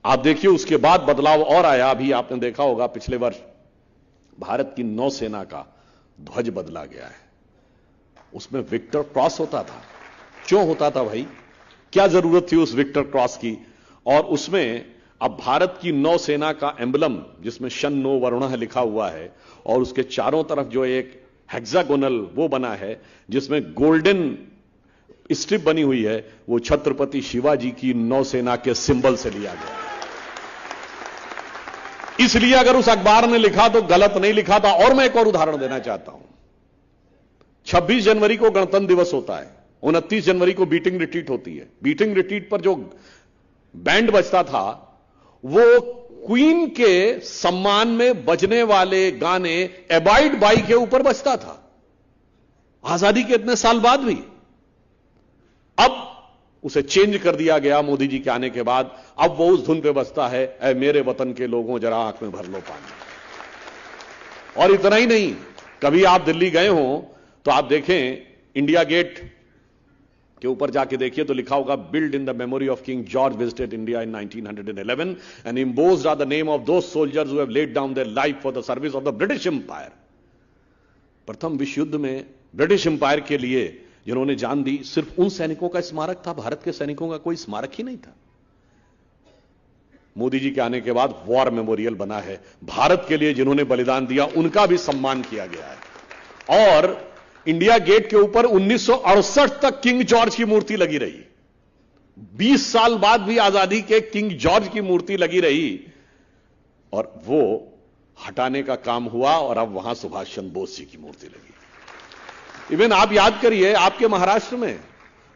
आप देखिए उसके बाद बदलाव और आया। अभी आपने देखा होगा पिछले वर्ष भारत की नौसेना का ध्वज बदला गया है। उसमें विक्टर क्रॉस होता था। क्यों होता था भाई? क्या जरूरत थी उस विक्टर क्रॉस की? और उसमें अब भारत की नौसेना का एम्बलम जिसमें शन्नो वरुणः लिखा हुआ है और उसके चारों तरफ जो एक हेक्सागोनल वो बना है जिसमें गोल्डन स्ट्रिप बनी हुई है, वो छत्रपति शिवाजी की नौसेना के सिंबल से लिया गया है। इसलिए अगर उस अखबार ने लिखा तो गलत नहीं लिखा था। और मैं एक और उदाहरण देना चाहता हूं। 26 जनवरी को गणतंत्र दिवस होता है, 29 जनवरी को बीटिंग रिट्रीट होती है। बीटिंग रिट्रीट पर जो बैंड बजता था वो क्वीन के सम्मान में बजने वाले गाने एबाइड बाई के ऊपर बजता था, आजादी के इतने साल बाद भी। अब उसे चेंज कर दिया गया मोदी जी के आने के बाद। अब वो उस धुन पे बजता है, ऐ मेरे वतन के लोगों जरा आंख में भर लो पानी। और इतना ही नहीं, कभी आप दिल्ली गए हो तो आप देखें इंडिया गेट के ऊपर जाके देखिए तो लिखा होगा build in the memory of King George visited India in 1911 and embossed are the name of those soldiers who have laid down their life for the service of the British Empire. प्रथम विश्व युद्ध में British empire के लिए जिन्होंने जान दी, सिर्फ उन सैनिकों का स्मारक था, भारत के सैनिकों का कोई स्मारक ही नहीं था। मोदी जी के आने के बाद वॉर मेमोरियल बना है। भारत के लिए जिन्होंने बलिदान दिया उनका भी सम्मान किया गया है। और इंडिया गेट के ऊपर 1968 तक किंग जॉर्ज की मूर्ति लगी रही। 20 साल बाद भी आजादी के किंग जॉर्ज की मूर्ति लगी रही और वो हटाने का काम हुआ और अब वहां सुभाष चंद्र बोस जी की मूर्ति लगी। इवन आप याद करिए, आपके महाराष्ट्र में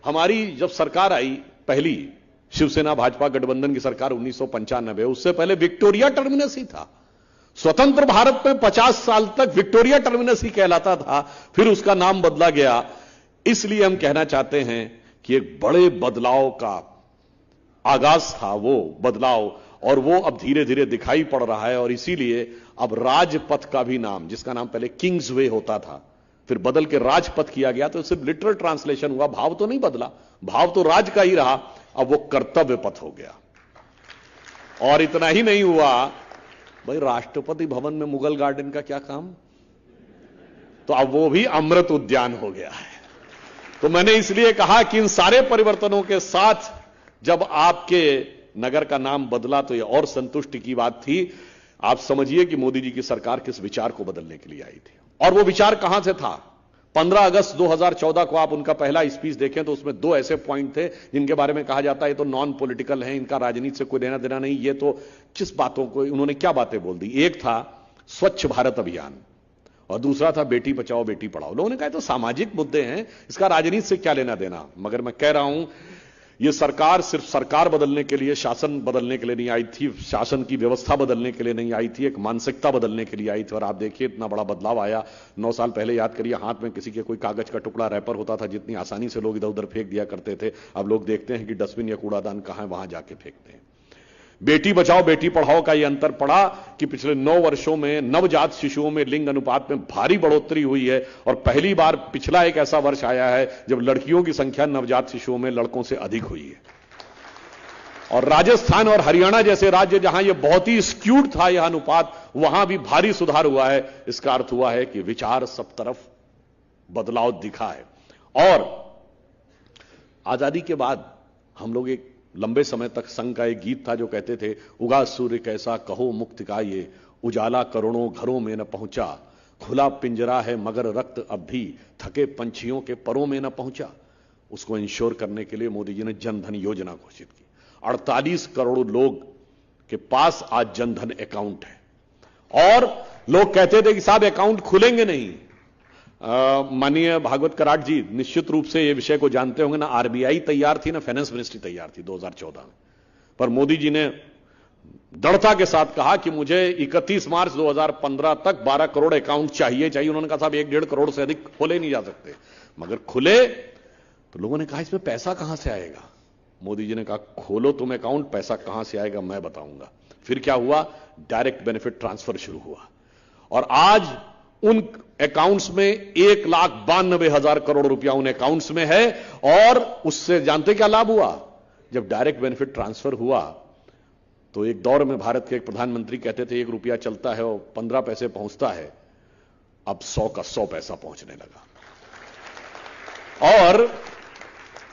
हमारी जब सरकार आई, पहली शिवसेना भाजपा गठबंधन की सरकार 1995, उससे पहले विक्टोरिया टर्मिनस ही था। स्वतंत्र भारत में 50 साल तक विक्टोरिया टर्मिनस ही कहलाता था, फिर उसका नाम बदला गया। इसलिए हम कहना चाहते हैं कि एक बड़े बदलाव का आगाज था वो बदलाव, और वो अब धीरे धीरे दिखाई पड़ रहा है। और इसीलिए अब राजपथ का भी नाम, जिसका नाम पहले किंग्स वे होता था, फिर बदल के राजपथ किया गया। तो सिर्फ लिटरल ट्रांसलेशन हुआ, भाव तो नहीं बदला, भाव तो राज का ही रहा। अब वो कर्तव्य पथ हो गया। और इतना ही नहीं हुआ भाई, राष्ट्रपति भवन में मुगल गार्डन का क्या काम? तो अब वो भी अमृत उद्यान हो गया है। तो मैंने इसलिए कहा कि इन सारे परिवर्तनों के साथ जब आपके नगर का नाम बदला तो ये और संतुष्टि की बात थी। आप समझिए कि मोदी जी की सरकार किस विचार को बदलने के लिए आई थी। और वो विचार कहां से था? 15 अगस्त 2014 को आप उनका पहला स्पीच देखें तो उसमें 2 ऐसे पॉइंट थे जिनके बारे में कहा जाता है ये तो नॉन पॉलिटिकल है, इनका राजनीति से कोई लेना देना नहीं। ये तो किस बातों को, उन्होंने क्या बातें बोल दी? एक था स्वच्छ भारत अभियान और दूसरा था बेटी बचाओ बेटी पढ़ाओ। लोगों ने कहा तो सामाजिक मुद्दे हैं, इसका राजनीति से क्या लेना देना। मगर मैं कह रहा हूं ये सरकार सिर्फ सरकार बदलने के लिए, शासन बदलने के लिए नहीं आई थी, शासन की व्यवस्था बदलने के लिए नहीं आई थी, एक मानसिकता बदलने के लिए आई थी। और आप देखिए इतना बड़ा बदलाव आया। 9 साल पहले याद करिए, हाथ में किसी के कोई कागज का टुकड़ा रैपर होता था, जितनी आसानी से लोग इधर उधर फेंक दिया करते थे, अब लोग देखते हैं कि डस्टबिन या कूड़ादान कहां है, वहां जाके फेंकते हैं। बेटी बचाओ बेटी पढ़ाओ का यह अंतर पड़ा कि पिछले 9 वर्षों में नवजात शिशुओं में लिंग अनुपात में भारी बढ़ोतरी हुई है। और पहली बार पिछला एक ऐसा वर्ष आया है जब लड़कियों की संख्या नवजात शिशुओं में लड़कों से अधिक हुई है। और राजस्थान और हरियाणा जैसे राज्य जहां यह बहुत ही स्क्यूड था यह अनुपात, वहां भी भारी सुधार हुआ है। इसका अर्थ हुआ है कि विचार सब तरफ बदलाव दिखा है। और आजादी के बाद हम लोग एक लंबे समय तक संघ का एक गीत था जो कहते थे, उगा सूर्य कैसा कहो मुक्ति का ये, उजाला करोड़ों घरों में न पहुंचा, खुला पिंजरा है मगर रक्त अब भी थके पंछियों के परों में न पहुंचा। उसको इंश्योर करने के लिए मोदी जी ने जनधन योजना घोषित की। 48 करोड़ लोग के पास आज जनधन अकाउंट है। और लोग कहते थे कि साहब अकाउंट खुलेंगे नहीं। माननीय भागवत कराट जी निश्चित रूप से ये विषय को जानते होंगे ना, आरबीआई तैयार थी ना फाइनेंस मिनिस्ट्री तैयार थी 2014 में, पर मोदी जी ने दृढ़ता के साथ कहा कि मुझे 31 मार्च 2015 तक 12 करोड़ अकाउंट चाहिए। उन्होंने कहा साहब 1-1.5 करोड़ से अधिक खोले नहीं जा सकते। मगर खुले तो लोगों ने कहा इसमें पैसा कहां से आएगा? मोदी जी ने कहा खोलो तुम अकाउंट, पैसा कहां से आएगा मैं बताऊंगा। फिर क्या हुआ? डायरेक्ट बेनिफिट ट्रांसफर शुरू हुआ और आज उन अकाउंट्स में 1,92,000 करोड़ रुपया उन अकाउंट्स में है। और उससे जानते क्या लाभ हुआ? जब डायरेक्ट बेनिफिट ट्रांसफर हुआ तो एक दौर में भारत के एक प्रधानमंत्री कहते थे 1 रुपया चलता है और 15 पैसे पहुंचता है, अब 100 का 100 पैसा पहुंचने लगा। और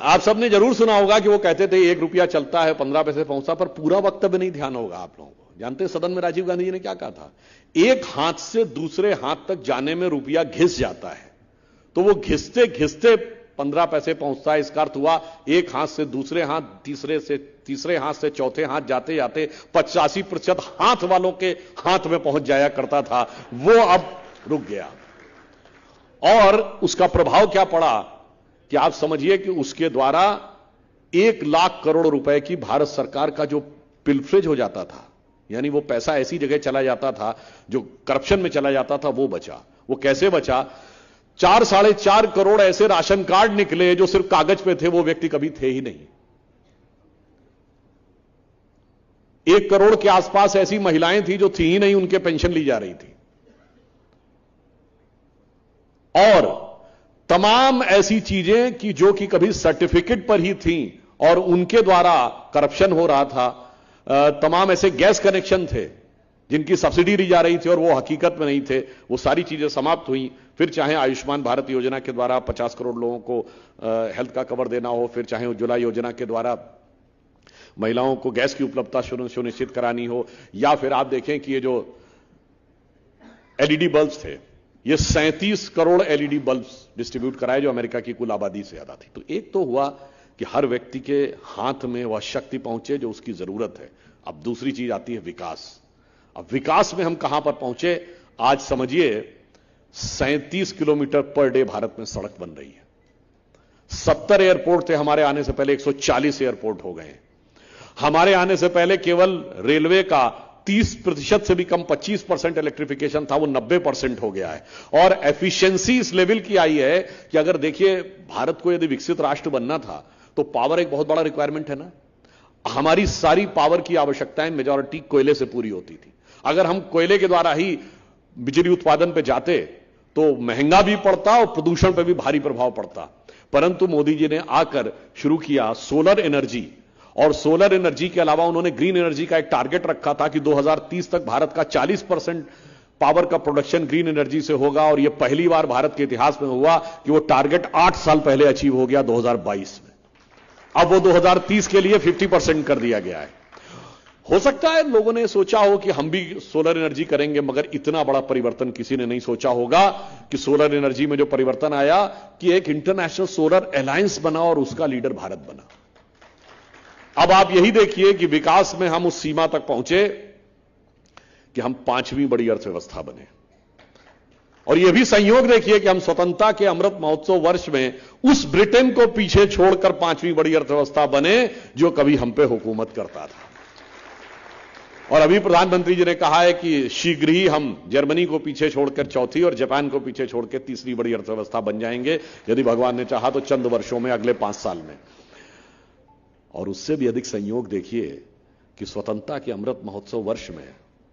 आप सबने जरूर सुना होगा कि वो कहते थे 1 रुपया चलता है 15 पैसे पहुंचता, पर पूरा वक्तव्य नहीं ध्यान होगा आप लोगों को। जानते हैं सदन में राजीव गांधी जी ने क्या कहा था? एक हाथ से दूसरे हाथ तक जाने में रुपया घिस जाता है, तो वो घिसते घिसते 15 पैसे पहुंचता है। इसका अर्थ हुआ एक हाथ से दूसरे हाथ, तीसरे हाथ से चौथे हाथ जाते जाते 85% हाथ वालों के हाथ में पहुंच जाया करता था, वो अब रुक गया। और उसका प्रभाव क्या पड़ा कि आप समझिए कि उसके द्वारा 1 लाख करोड़ रुपए की भारत सरकार का जो पिलफ्रेज हो जाता था, यानी वो पैसा ऐसी जगह चला जाता था जो करप्शन में चला जाता था, वो बचा। वो कैसे बचा? 4-4.5 करोड़ ऐसे राशन कार्ड निकले जो सिर्फ कागज पे थे, वो व्यक्ति कभी थे ही नहीं। 1 करोड़ के आसपास ऐसी महिलाएं थी जो थी ही नहीं, उनके पेंशन ली जा रही थी। और तमाम ऐसी चीजें कि जो कि कभी सर्टिफिकेट पर ही थी और उनके द्वारा करप्शन हो रहा था। तमाम ऐसे गैस कनेक्शन थे जिनकी सब्सिडी ली जा रही थी और वो हकीकत में नहीं थे, वो सारी चीजें समाप्त हुई। फिर चाहे आयुष्मान भारत योजना के द्वारा 50 करोड़ लोगों को हेल्थ का कवर देना हो, फिर चाहे उज्ज्वला योजना के द्वारा महिलाओं को गैस की उपलब्धता सुनिश्चित करानी हो, या फिर आप देखें कि ये जो एलईडी बल्ब्स थे, ये 37 करोड़ एलईडी बल्ब्स डिस्ट्रीब्यूट कराए जो अमेरिका की कुल आबादी से ज्यादा थी। तो एक तो हुआ कि हर व्यक्ति के हाथ में वह शक्ति पहुंचे जो उसकी जरूरत है। अब दूसरी चीज आती है विकास। अब विकास में हम कहां पर पहुंचे? आज समझिए 37 किलोमीटर पर डे भारत में सड़क बन रही है। 70 एयरपोर्ट थे हमारे आने से पहले, 140 एयरपोर्ट हो गए। हमारे आने से पहले केवल रेलवे का 30% से भी कम 25% इलेक्ट्रिफिकेशन था, वो 90% हो गया है। और एफिशिएंसी इस लेवल की आई है कि अगर देखिए भारत को यदि विकसित राष्ट्र बनना था तो पावर एक बहुत बड़ा रिक्वायरमेंट है ना। हमारी सारी पावर की आवश्यकताएं मेजॉरिटी कोयले से पूरी होती थी। अगर हम कोयले के द्वारा ही बिजली उत्पादन पे जाते तो महंगा भी पड़ता और प्रदूषण पे भी भारी प्रभाव पड़ता। परंतु मोदी जी ने आकर शुरू किया सोलर एनर्जी, और सोलर एनर्जी के अलावा उन्होंने ग्रीन एनर्जी का एक टारगेट रखा था कि 2030 तक भारत का 40% पावर का प्रोडक्शन ग्रीन एनर्जी से होगा। और यह पहली बार भारत के इतिहास में हुआ कि वो टारगेट 8 साल पहले अचीव हो गया 2022 में। अब वो 2030 के लिए 50% कर दिया गया है। हो सकता है लोगों ने सोचा हो कि हम भी सोलर एनर्जी करेंगे, मगर इतना बड़ा परिवर्तन किसी ने नहीं सोचा होगा कि सोलर एनर्जी में जो परिवर्तन आया कि एक इंटरनेशनल सोलर अलायंस बना और उसका लीडर भारत बना। अब आप यही देखिए कि विकास में हम उस सीमा तक पहुंचे कि हम 5वीं बड़ी अर्थव्यवस्था बने। और यह भी संयोग देखिए कि हम स्वतंत्रता के अमृत महोत्सव वर्ष में उस ब्रिटेन को पीछे छोड़कर 5वीं बड़ी अर्थव्यवस्था बने जो कभी हम पे हुकूमत करता था। और अभी प्रधानमंत्री जी ने कहा है कि शीघ्र ही हम जर्मनी को पीछे छोड़कर चौथी और जापान को पीछे छोड़कर तीसरी बड़ी अर्थव्यवस्था बन जाएंगे, यदि भगवान ने चाहा तो चंद वर्षों में, अगले 5 साल में। और उससे भी अधिक संयोग देखिए कि स्वतंत्रता के अमृत महोत्सव वर्ष में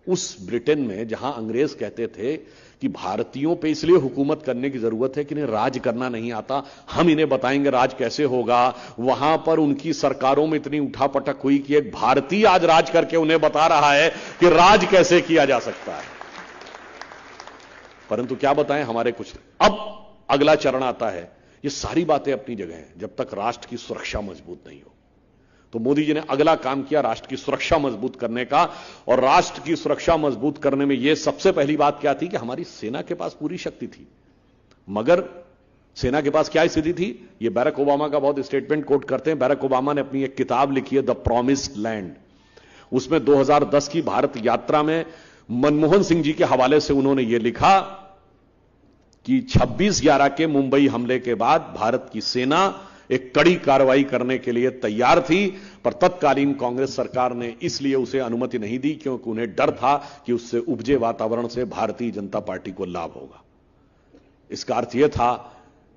उस ब्रिटेन में जहां अंग्रेज कहते थे कि भारतीयों पे इसलिए हुकूमत करने की जरूरत है कि इन्हें राज करना नहीं आता, हम इन्हें बताएंगे राज कैसे होगा, वहां पर उनकी सरकारों में इतनी उठापटक हुई कि एक भारतीय आज राज करके उन्हें बता रहा है कि राज कैसे किया जा सकता है। परंतु क्या बताएं, हमारे कुछ अब अगला चरण आता है। ये सारी बातें अपनी जगह हैं जब तक राष्ट्र की सुरक्षा मजबूत नहीं हो। तो मोदी जी ने अगला काम किया राष्ट्र की सुरक्षा मजबूत करने का। और राष्ट्र की सुरक्षा मजबूत करने में यह सबसे पहली बात क्या थी कि हमारी सेना के पास पूरी शक्ति थी, मगर सेना के पास क्या स्थिति थी? यह बैरक ओबामा का बहुत स्टेटमेंट कोट करते हैं। बैरक ओबामा ने अपनी एक किताब लिखी है द प्रॉमिस्ड लैंड। उसमें 2010 की भारत यात्रा में मनमोहन सिंह जी के हवाले से उन्होंने यह लिखा कि 26/11 के मुंबई हमले के बाद भारत की सेना एक कड़ी कार्रवाई करने के लिए तैयार थी, पर तत्कालीन कांग्रेस सरकार ने इसलिए उसे अनुमति नहीं दी क्योंकि उन्हें डर था कि उससे उपजे वातावरण से भारतीय जनता पार्टी को लाभ होगा। इसका अर्थ यह था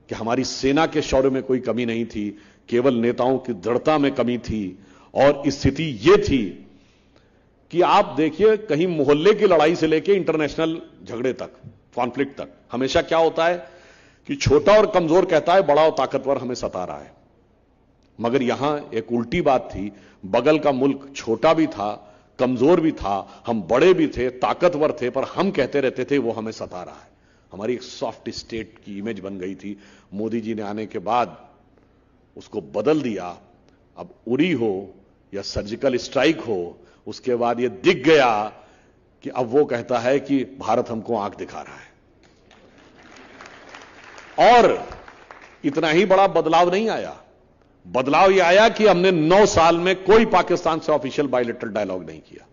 कि हमारी सेना के शौर्य में कोई कमी नहीं थी, केवल नेताओं की दृढ़ता में कमी थी। और स्थिति यह थी कि आप देखिए कहीं मोहल्ले की लड़ाई से लेकर इंटरनेशनल झगड़े तक, कॉन्फ्लिक्ट तक, हमेशा क्या होता है कि छोटा और कमजोर कहता है बड़ा और ताकतवर हमें सता रहा है। मगर यहां एक उल्टी बात थी, बगल का मुल्क छोटा भी था, कमजोर भी था, हम बड़े भी थे, ताकतवर थे, पर हम कहते रहते थे वो हमें सता रहा है। हमारी एक सॉफ्ट स्टेट की इमेज बन गई थी। मोदी जी ने आने के बाद उसको बदल दिया। अब उरी हो या सर्जिकल स्ट्राइक हो, उसके बाद यह दिख गया कि अब वो कहता है कि भारत हमको आंख दिखा रहा है। और इतना ही बड़ा बदलाव नहीं आया। बदलाव यह आया कि हमने 9 साल में कोई पाकिस्तान से ऑफिशियल बायलैटरल डायलॉग नहीं किया,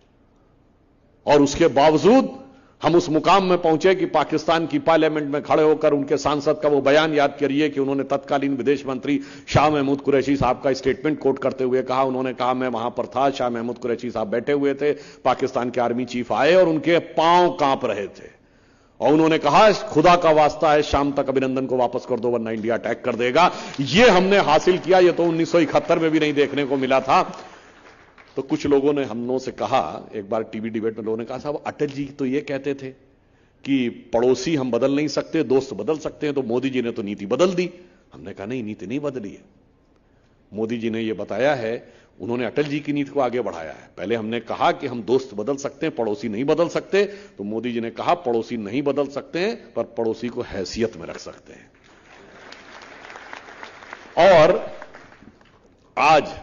और उसके बावजूद हम उस मुकाम में पहुंचे कि पाकिस्तान की पार्लियामेंट में खड़े होकर उनके सांसद का वो बयान याद करिए कि उन्होंने तत्कालीन विदेश मंत्री शाह महमूद कुरैशी साहब का स्टेटमेंट कोट करते हुए कहा, उन्होंने कहा मैं वहां पर था, शाह महमूद कुरैशी साहब बैठे हुए थे, पाकिस्तान के आर्मी चीफ आए और उनके पांव कांप रहे थे, और उन्होंने कहा खुदा का वास्ता है शाम तक अभिनंदन को वापस कर दो वरना इंडिया अटैक कर देगा। यह हमने हासिल किया। यह तो 1971 में भी नहीं देखने को मिला था। तो कुछ लोगों ने हम लोगों से कहा, एक बार टीवी डिबेट में लोगों ने कहा साहब अटल जी तो ये कहते थे कि पड़ोसी हम बदल नहीं सकते, दोस्त बदल सकते हैं, तो मोदी जी ने तो नीति बदल दी। हमने कहा नहीं, नीति नहीं बदली है। मोदी जी ने यह बताया है, उन्होंने अटल जी की नीति को आगे बढ़ाया है। पहले हमने कहा कि हम दोस्त बदल सकते हैं, पड़ोसी नहीं बदल सकते, तो मोदी जी ने कहा पड़ोसी नहीं बदल सकते हैं पर पड़ोसी को हैसियत में रख सकते हैं। और आज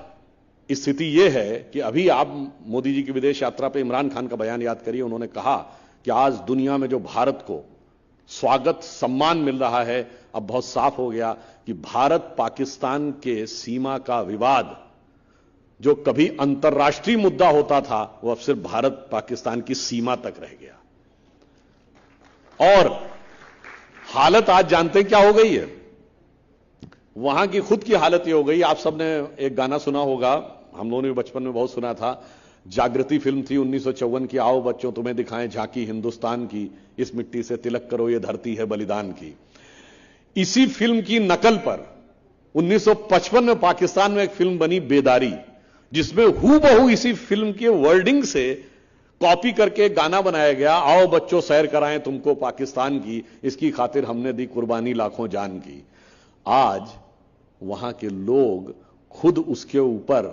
स्थिति यह है कि अभी आप मोदी जी की विदेश यात्रा पे इमरान खान का बयान याद करिए। उन्होंने कहा कि आज दुनिया में जो भारत को स्वागत सम्मान मिल रहा है, अब बहुत साफ हो गया कि भारत पाकिस्तान के सीमा का विवाद जो कभी अंतर्राष्ट्रीय मुद्दा होता था वो अब सिर्फ भारत पाकिस्तान की सीमा तक रह गया। और हालत आज जानते हैं क्या हो गई है? वहां की खुद की हालत ये हो गई। आप सबने एक गाना सुना होगा, हम लोगों ने भी बचपन में बहुत सुना था, जागृति फिल्म थी 1954 की, आओ बच्चों तुम्हें दिखाएं झांकी हिंदुस्तान की, इस मिट्टी से तिलक करो ये धरती है बलिदान की। इसी फिल्म की नकल पर 1955 में पाकिस्तान में एक फिल्म बनी बेदारी, जिसमें हूबहू इसी फिल्म के वर्डिंग से कॉपी करके गाना बनाया गया, आओ बच्चों सैर कराएं तुमको पाकिस्तान की, इसकी खातिर हमने दी कुर्बानी लाखों जान की। आज वहां के लोग खुद उसके ऊपर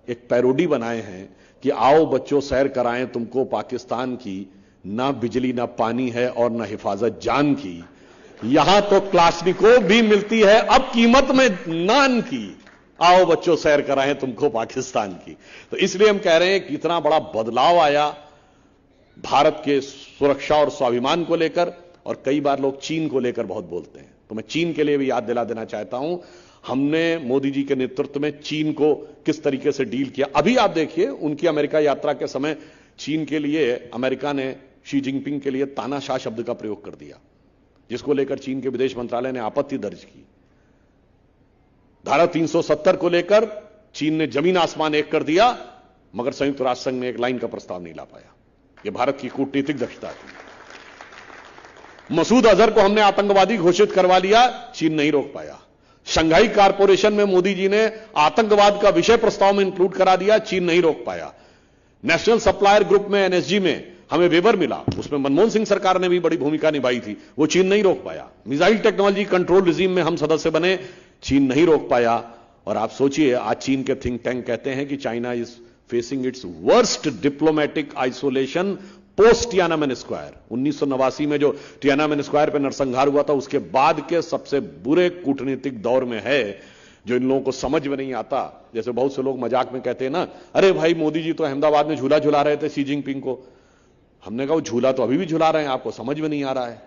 एक पैरोडी बनाए हैं कि आओ बच्चों सैर कराएं तुमको पाकिस्तान की, ना बिजली ना पानी है और ना हिफाजत जान की, यहां तो क्लाशनिकोव भी मिलती है अब कीमत में नान की, आओ बच्चों सैर कराएं तुमको पाकिस्तान की। तो इसलिए हम कह रहे हैं कि इतना बड़ा बदलाव आया भारत के सुरक्षा और स्वाभिमान को लेकर। और कई बार लोग चीन को लेकर बहुत बोलते हैं, तो मैं चीन के लिए भी याद दिला देना चाहता हूं, हमने मोदी जी के नेतृत्व में चीन को किस तरीके से डील किया। अभी आप देखिए उनकी अमेरिका यात्रा के समय चीन के लिए अमेरिका ने शी जिनपिंग के लिए तानाशाह शब्द का प्रयोग कर दिया, जिसको लेकर चीन के विदेश मंत्रालय ने आपत्ति दर्ज की। धारा 370 को लेकर चीन ने जमीन आसमान एक कर दिया, मगर संयुक्त राष्ट्र संघ में एक लाइन का प्रस्ताव नहीं ला पाया। यह भारत की कूटनीतिक दक्षता थी। मसूद अजहर को हमने आतंकवादी घोषित करवा लिया, चीन नहीं रोक पाया। शंघाई कारपोरेशन में मोदी जी ने आतंकवाद का विषय प्रस्ताव में इंक्लूड करा दिया, चीन नहीं रोक पाया। नेशनल सप्लायर ग्रुप में एनएसजी में हमें वेबर मिला, उसमें मनमोहन सिंह सरकार ने भी बड़ी भूमिका निभाई थी, वो चीन नहीं रोक पाया। मिसाइल टेक्नोलॉजी कंट्रोल रिजीम में हम सदस्य बने, चीन नहीं रोक पाया। और आप सोचिए आज चीन के थिंक टैंक कहते हैं कि China is facing its worst diplomatic isolation post Tiananmen Square. 1989 में जो तियानामेन स्क्वायर पर नरसंहार हुआ था, उसके बाद के सबसे बुरे कूटनीतिक दौर में है, जो इन लोगों को समझ में नहीं आता। जैसे बहुत से लोग मजाक में कहते हैं ना, अरे भाई मोदी जी तो अहमदाबाद में झूला झुला रहे थे शी जिनपिंग को। हमने कहा वो झूला तो अभी भी झुला रहे हैं, आपको समझ में नहीं आ रहा है।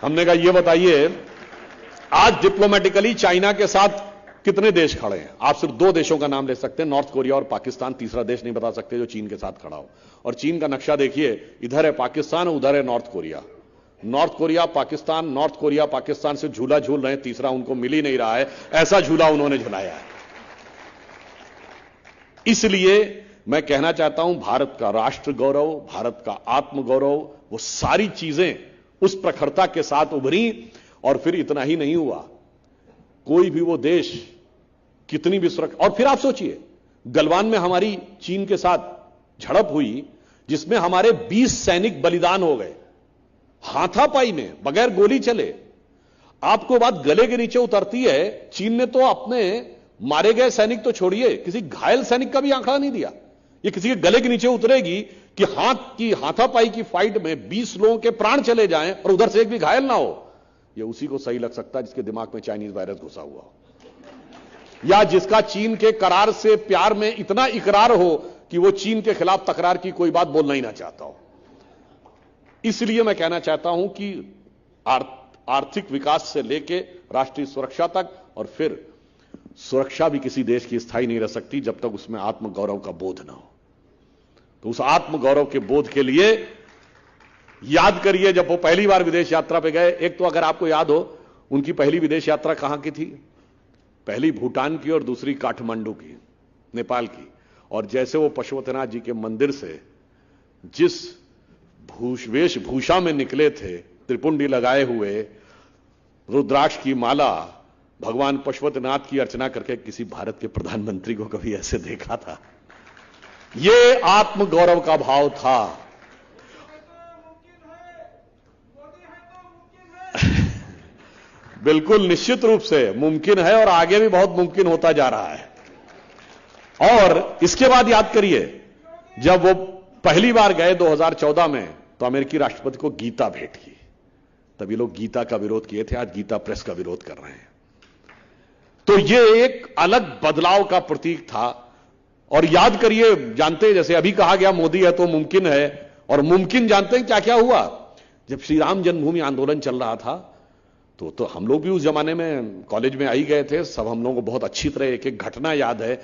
हमने कहा ये बताइए आज डिप्लोमेटिकली चाइना के साथ कितने देश खड़े हैं? आप सिर्फ 2 देशों का नाम ले सकते हैं, नॉर्थ कोरिया और पाकिस्तान। तीसरा देश नहीं बता सकते जो चीन के साथ खड़ा हो। और चीन का नक्शा देखिए, इधर है पाकिस्तान, उधर है north Korea. North Korea Pakistan, north Korea Pakistan से झूला झूल रहे हैं, तीसरा उनको मिल ही नहीं रहा है, ऐसा झूला उन्होंने झुलाया है। इसलिए मैं कहना चाहता हूं भारत का राष्ट्र गौरव, भारत का आत्म गौरव, वो सारी चीजें उस प्रखरता के साथ उभरी। और फिर इतना ही नहीं हुआ, कोई भी वो देश कितनी भी सुरक्षा, और फिर आप सोचिए गलवान में हमारी चीन के साथ झड़प हुई, जिसमें हमारे 20 सैनिक बलिदान हो गए हाथापाई में, बगैर गोली चले। आपको बात गले के नीचे उतरती है, चीन ने तो अपने मारे गए सैनिक तो छोड़िए, किसी घायल सैनिक का भी आंकड़ा नहीं दिया ये किसी के गले के नीचे उतरेगी कि हाथापाई की फाइट में 20 लोगों के प्राण चले जाएं और उधर से एक भी घायल ना हो। ये उसी को सही लग सकता है जिसके दिमाग में चाइनीज वायरस घुसा हुआ हो, या जिसका चीन के करार से प्यार में इतना इकरार हो कि वो चीन के खिलाफ तकरार की कोई बात बोलना ही ना चाहता हो। इसलिए मैं कहना चाहता हूं कि आर्थिक विकास से लेकर राष्ट्रीय सुरक्षा तक, और फिर सुरक्षा भी किसी देश की स्थायी नहीं रह सकती जब तक उसमें आत्मगौरव का बोध ना हो। तो उस आत्मगौरव के बोध के लिए याद करिए, जब वो पहली बार विदेश यात्रा पे गए, एक तो अगर आपको याद हो उनकी पहली विदेश यात्रा कहां की थी, पहली भूटान की और दूसरी काठमांडू की, नेपाल की। और जैसे वो पशुपतिनाथ जी के मंदिर से जिस वेशभूषा में निकले थे, त्रिपुंडी लगाए हुए, रुद्राक्ष की माला, भगवान पशुपतिनाथ की अर्चना करके, किसी भारत के प्रधानमंत्री को कभी ऐसे देखा था? ये आत्मगौरव का भाव था। बिल्कुल निश्चित रूप से मुमकिन है और आगे भी बहुत मुमकिन होता जा रहा है। और इसके बाद याद करिए, जब वो पहली बार गए 2014 में, तो अमेरिकी राष्ट्रपति को गीता भेंट की। तब ये लोग गीता का विरोध किए थे, आज गीता प्रेस का विरोध कर रहे हैं। तो ये एक अलग बदलाव का प्रतीक था। और याद करिए, जानते हैं, जैसे अभी कहा गया मोदी है तो मुमकिन है, और मुमकिन जानते हैं क्या क्या हुआ? जब श्री राम जन्मभूमि आंदोलन चल रहा था तो हम लोग भी उस जमाने में कॉलेज में आई गए थे, सब हम लोगों को बहुत अच्छी तरह एक एक घटना याद है।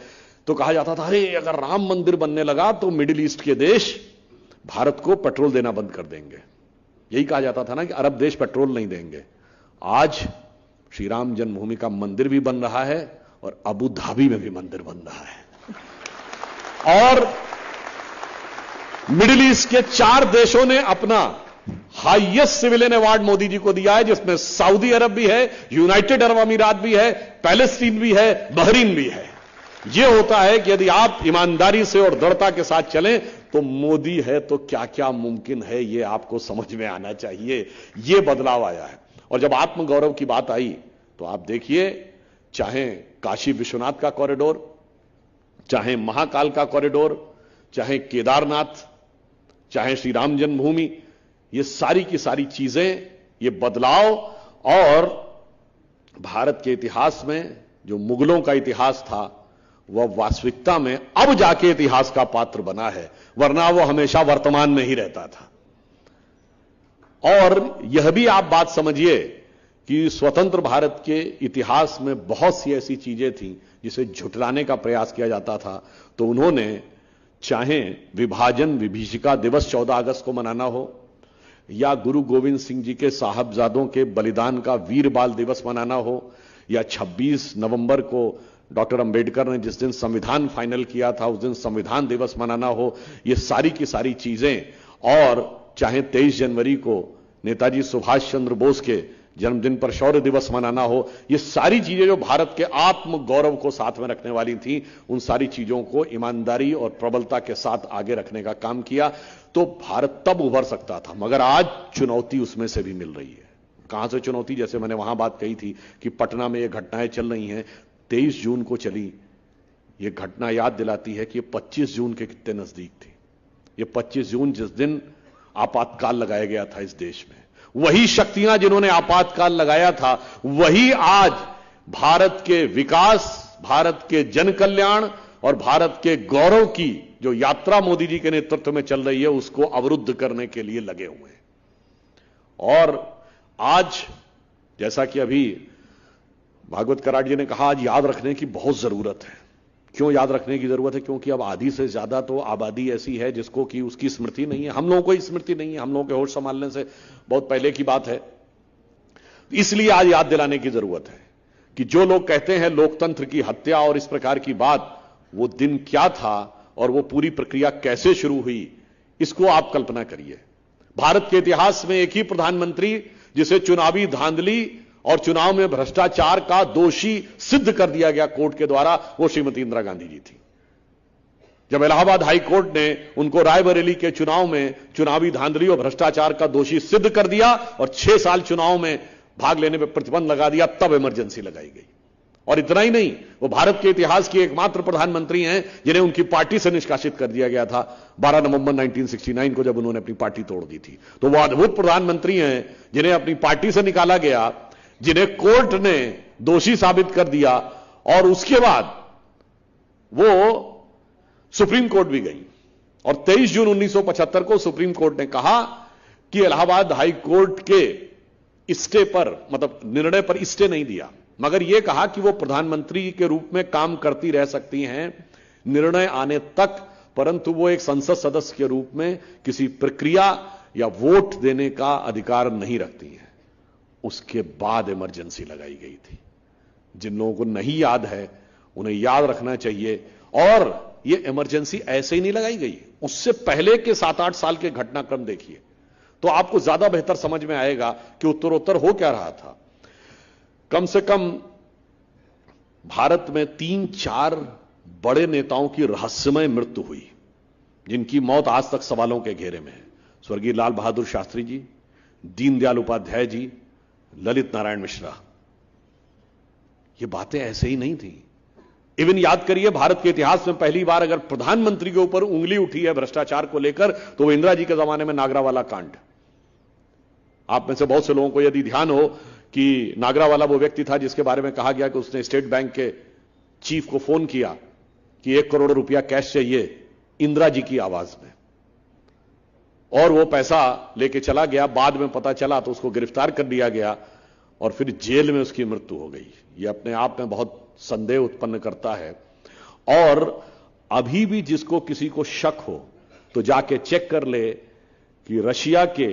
तो कहा जाता था, अरे अगर राम मंदिर बनने लगा तो मिडिल ईस्ट के देश भारत को पेट्रोल देना बंद कर देंगे। यही कहा जाता था ना कि अरब देश पेट्रोल नहीं देंगे। आज श्री राम जन्मभूमि का मंदिर भी बन रहा है और अबू धाबी में भी मंदिर बन रहा है। और मिडिल ईस्ट के 4 देशों ने अपना highest civilian award Modi ji को दिया है, जिसमें सऊदी अरब भी है, यूनाइटेड अरब अमीरात भी है, पैलेस्टीन भी है, बहरीन भी है। यह होता है कि यदि आप ईमानदारी से और दृढ़ता के साथ चलें तो मोदी है तो क्या क्या मुमकिन है, यह आपको समझ में आना चाहिए। यह बदलाव आया है। और जब आत्मगौरव की बात आई तो आप देखिए, चाहे काशी विश्वनाथ का कॉरिडोर, चाहे महाकाल का कॉरिडोर, चाहे केदारनाथ, चाहे श्री राम जन्मभूमि, ये सारी की सारी चीजें, ये बदलाव, और भारत के इतिहास में जो मुगलों का इतिहास था वह वास्तविकता में अब जाके इतिहास का पात्र बना है, वरना वो हमेशा वर्तमान में ही रहता था। और यह भी आप बात समझिए कि स्वतंत्र भारत के इतिहास में बहुत सी ऐसी चीजें थी जिसे झुठलाने का प्रयास किया जाता था। तो उन्होंने, चाहे विभाजन विभीषिका दिवस 14 अगस्त को मनाना हो, या गुरु गोविंद सिंह जी के साहबजादों के बलिदान का वीर बाल दिवस मनाना हो, या 26 नवंबर को डॉक्टर अंबेडकर ने जिस दिन संविधान फाइनल किया था उस दिन संविधान दिवस मनाना हो, ये सारी की सारी चीजें, और चाहे 23 जनवरी को नेताजी सुभाष चंद्र बोस के जन्मदिन पर शौर्य दिवस मनाना हो, ये सारी चीजें जो भारत के आत्म गौरव को साथ में रखने वाली थी, उन सारी चीजों को ईमानदारी और प्रबलता के साथ आगे रखने का काम किया, तो भारत तब उभर सकता था। मगर आज चुनौती उसमें से भी मिल रही है। कहां से चुनौती? जैसे मैंने वहां बात कही थी कि पटना में ये घटनाएं चल रही हैं, 23 जून को चली, ये घटना याद दिलाती है कि ये 25 जून के कितने नजदीक थी। ये 25 जून जिस दिन आपातकाल लगाया गया था इस देश में, वही शक्तियां जिन्होंने आपातकाल लगाया था, वही आज भारत के विकास, भारत के जन कल्याण और भारत के गौरव की जो यात्रा मोदी जी के नेतृत्व में चल रही है, उसको अवरुद्ध करने के लिए लगे हुए हैं। और आज जैसा कि अभी भागवत कराड़ जी ने कहा, आज याद रखने की बहुत जरूरत है। क्यों याद रखने की जरूरत है? क्योंकि अब आधी से ज्यादा तो आबादी ऐसी है जिसको कि उसकी स्मृति नहीं है। हम लोगों को स्मृति नहीं है, हम लोगों के होश संभालने से बहुत पहले की बात है। इसलिए आज याद दिलाने की जरूरत है कि जो लोग कहते हैं लोकतंत्र की हत्या और इस प्रकार की बात, वो दिन क्या था और वो पूरी प्रक्रिया कैसे शुरू हुई, इसको आप कल्पना करिए। भारत के इतिहास में एक ही प्रधानमंत्री जिसे चुनावी धांधली और चुनाव में भ्रष्टाचार का दोषी सिद्ध कर दिया गया कोर्ट के द्वारा, वो श्रीमती इंदिरा गांधी जी थी। जब इलाहाबाद हाई कोर्ट ने उनको रायबरेली के चुनाव में चुनावी धांधली और भ्रष्टाचार का दोषी सिद्ध कर दिया और 6 साल चुनाव में भाग लेने पर प्रतिबंध लगा दिया, तब इमरजेंसी लगाई गई। और इतना ही नहीं, वो भारत के इतिहास की एकमात्र प्रधानमंत्री हैं जिन्हें उनकी पार्टी से निष्कासित कर दिया गया था 12 नवंबर 1969 को, जब उन्होंने अपनी पार्टी तोड़ दी थी। तो वो अद्भुत प्रधानमंत्री हैं जिन्हें अपनी पार्टी से निकाला गया, जिन्हें कोर्ट ने दोषी साबित कर दिया, और उसके बाद वो सुप्रीम कोर्ट भी गई। और 23 जून 1975 को सुप्रीम कोर्ट ने कहा कि इलाहाबाद हाई कोर्ट के स्टे पर, मतलब निर्णय पर स्टे नहीं दिया, मगर यह कहा कि वो प्रधानमंत्री के रूप में काम करती रह सकती हैं निर्णय आने तक, परंतु वो एक संसद सदस्य के रूप में किसी प्रक्रिया या वोट देने का अधिकार नहीं रखती हैं। उसके बाद इमरजेंसी लगाई गई थी। जिन लोगों को नहीं याद है उन्हें याद रखना चाहिए। और यह इमरजेंसी ऐसे ही नहीं लगाई गई, उससे पहले के 7-8 साल के घटनाक्रम देखिए तो आपको ज्यादा बेहतर समझ में आएगा कि उत्तरोत्तर हो क्या रहा था। कम से कम भारत में 3-4 बड़े नेताओं की रहस्यमय मृत्यु हुई, जिनकी मौत आज तक सवालों के घेरे में है। स्वर्गीय लाल बहादुर शास्त्री जी, दीनदयाल उपाध्याय जी, ललित नारायण मिश्रा। ये बातें ऐसे ही नहीं थी। इवन याद करिए, भारत के इतिहास में पहली बार अगर प्रधानमंत्री के ऊपर उंगली उठी है भ्रष्टाचार को लेकर तो वो इंदिरा जी के जमाने में नागरावाला कांड। आप में से बहुत से लोगों को यदि ध्यान हो कि नागरावाला वो व्यक्ति था जिसके बारे में कहा गया कि उसने स्टेट बैंक के चीफ को फोन किया कि 1 करोड़ रुपया कैश चाहिए इंदिरा जी की आवाज में, और वो पैसा लेके चला गया। बाद में पता चला तो उसको गिरफ्तार कर लिया गया और फिर जेल में उसकी मृत्यु हो गई। ये अपने आप में बहुत संदेह उत्पन्न करता है। और अभी भी जिसको किसी को शक हो तो जाके चेक कर ले कि रशिया के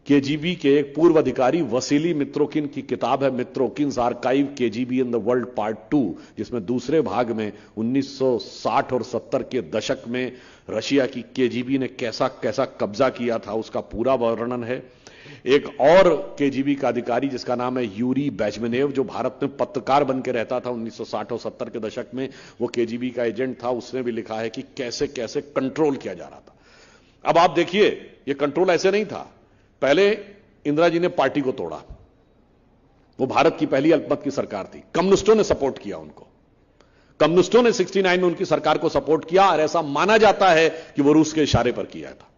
केजीबी के एक पूर्व अधिकारी वसीली मित्रोकिन की किताब है Mitrokhin's archive KGB in the world part 2, जिसमें दूसरे भाग में 1960 और 70 के दशक में रशिया की केजीबी ने कैसा कैसा कब्जा किया था उसका पूरा वर्णन है। एक और केजीबी का अधिकारी जिसका नाम है यूरी बेजमेनेव, जो भारत में पत्रकार बन के रहता था 1960 और 70 के दशक में, वो केजीबी का एजेंट था। उसने भी लिखा है कि कैसे कैसे कंट्रोल किया जा रहा था। अब आप देखिए, ये कंट्रोल ऐसे नहीं था। पहले इंदिरा जी ने पार्टी को तोड़ा, वो भारत की पहली अल्पमत की सरकार थी, कम्युनिस्टों ने सपोर्ट किया उनको। कम्युनिस्टों ने 69 में उनकी सरकार को सपोर्ट किया और ऐसा माना जाता है कि वो रूस के इशारे पर किया था।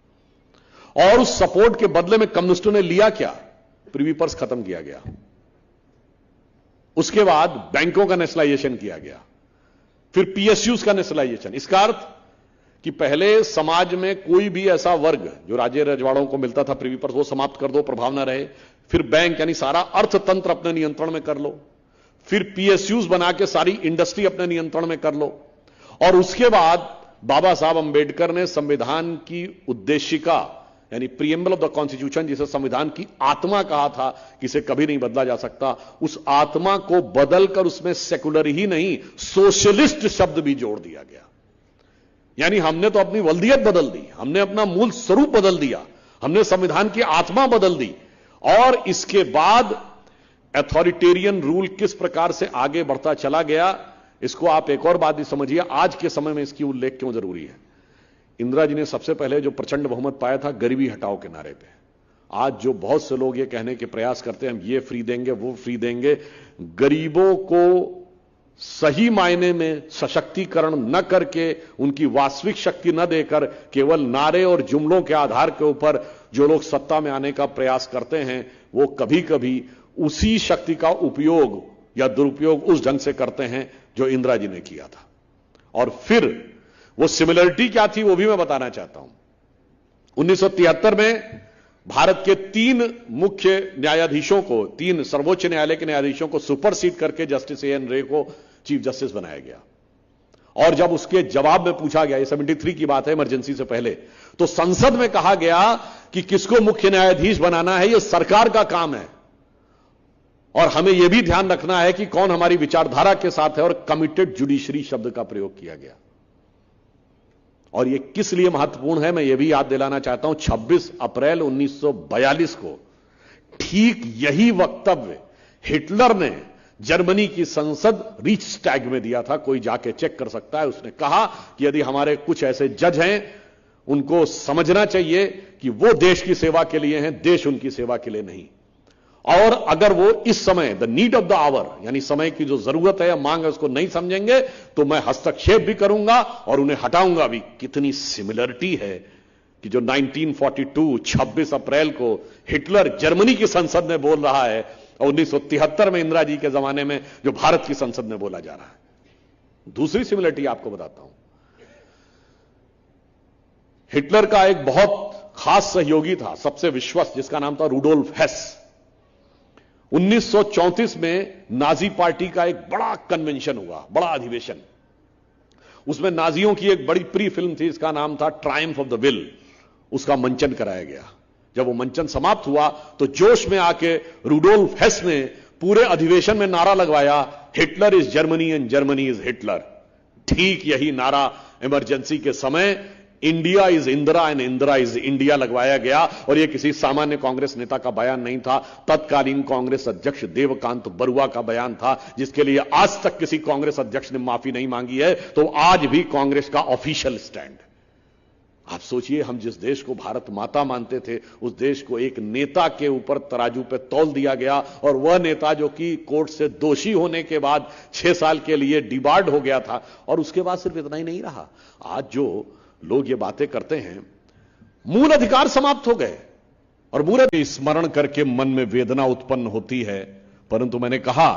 और उस सपोर्ट के बदले में कम्युनिस्टों ने लिया क्या? प्रिवी पर्स खत्म किया गया, उसके बाद बैंकों का नेशनलाइजेशन किया गया, फिर पीएसयूज का नेशनलाइजेशन। इसका अर्थ कि पहले समाज में कोई भी ऐसा वर्ग जो राजे रजवाड़ों को मिलता था प्रिवी पर्स, वो समाप्त कर दो, प्रभाव ना रहे। फिर बैंक यानी सारा अर्थतंत्र अपने नियंत्रण में कर लो, फिर पीएसयूज बना के सारी इंडस्ट्री अपने नियंत्रण में कर लो। और उसके बाद बाबा साहब अंबेडकर ने संविधान की उद्देशिका यानी प्रीएम्बल ऑफ द कॉन्स्टिट्यूशन, जिसे संविधान की आत्मा कहा था कि इसे कभी नहीं बदला जा सकता, उस आत्मा को बदलकर उसमें सेकुलर ही नहीं सोशलिस्ट शब्द भी जोड़ दिया गया। यानी हमने तो अपनी वल्दियत बदल दी, हमने अपना मूल स्वरूप बदल दिया, हमने संविधान की आत्मा बदल दी। और इसके बाद अथॉरिटेरियन रूल किस प्रकार से आगे बढ़ता चला गया, इसको आप एक और बात भी समझिए। आज के समय में इसकी उल्लेख क्यों जरूरी है? इंदिरा जी ने सबसे पहले जो प्रचंड बहुमत पाया था गरीबी हटाओ के नारे पे। आज जो बहुत से लोग ये कहने के प्रयास करते हैं हम ये फ्री देंगे वो फ्री देंगे, गरीबों को सही मायने में सशक्तिकरण न करके, उनकी वास्तविक शक्ति न देकर, केवल नारे और जुमलों के आधार के ऊपर जो लोग सत्ता में आने का प्रयास करते हैं, वो कभी कभी उसी शक्ति का उपयोग या दुरुपयोग उस ढंग से करते हैं जो इंदिरा जी ने किया था। और फिर वो सिमिलरिटी क्या थी वो भी मैं बताना चाहता हूं। 1973 में भारत के 3 मुख्य न्यायाधीशों को, 3 सर्वोच्च न्यायालय के न्यायाधीशों को सुपरसीड करके जस्टिस एएन रे को चीफ जस्टिस बनाया गया। और जब उसके जवाब में पूछा गया, ये 73 की बात है, इमरजेंसी से पहले, तो संसद में कहा गया कि किसको मुख्य न्यायाधीश बनाना है यह सरकार का काम है और हमें यह भी ध्यान रखना है कि कौन हमारी विचारधारा के साथ है, और कमिटेड जुडिशरी शब्द का प्रयोग किया गया। और यह किस लिए महत्वपूर्ण है मैं यह भी याद दिलाना चाहता हूं। 26 अप्रैल 1942 को ठीक यही वक्तव्य हिटलर ने जर्मनी की संसद रीचस्टैग में दिया था। कोई जाके चेक कर सकता है। उसने कहा कि यदि हमारे कुछ ऐसे जज हैं, उनको समझना चाहिए कि वो देश की सेवा के लिए हैं, देश उनकी सेवा के लिए नहीं। और अगर वो इस समय the need of the hour यानी समय की जो जरूरत है या मांग है उसको नहीं समझेंगे तो मैं हस्तक्षेप भी करूंगा और उन्हें हटाऊंगा भी। कितनी सिमिलरिटी है कि जो 1942 26 अप्रैल को हिटलर जर्मनी की संसद में बोल रहा है और 1973 में इंदिरा जी के जमाने में जो भारत की संसद में बोला जा रहा है। दूसरी सिमिलरिटी आपको बताता हूं, हिटलर का एक बहुत खास सहयोगी था, सबसे विश्वस्त, जिसका नाम था रूडोल्फ हेस। 1934 में नाजी पार्टी का एक बड़ा कन्वेंशन हुआ, बड़ा अधिवेशन। उसमें नाजियों की एक बड़ी प्री फिल्म थी, इसका नाम था ट्रायम्फ ऑफ द विल। उसका मंचन कराया गया। जब वो मंचन समाप्त हुआ तो जोश में आके रूडोल्फ हेस ने पूरे अधिवेशन में नारा लगवाया, Hitler is Germany and Germany is Hitler. ठीक यही नारा इमरजेंसी के समय India is Indira and Indira is India लगवाया गया। और यह किसी सामान्य कांग्रेस नेता का बयान नहीं था, तत्कालीन कांग्रेस अध्यक्ष देवकांत बरुआ का बयान था, जिसके लिए आज तक किसी कांग्रेस अध्यक्ष ने माफी नहीं मांगी है। तो आज भी कांग्रेस का ऑफिशियल स्टैंड। आप सोचिए, हम जिस देश को भारत माता मानते थे उस देश को एक नेता के ऊपर तराजू पे तौल दिया गया और वह नेता जो कि कोर्ट से दोषी होने के बाद 6 साल के लिए डिबार्ड हो गया था। और उसके बाद सिर्फ इतना ही नहीं रहा, आज जो लोग ये बातें करते हैं, मूल अधिकार समाप्त हो गए और मूल स्मरण करके मन में वेदना उत्पन्न होती है। परंतु मैंने कहा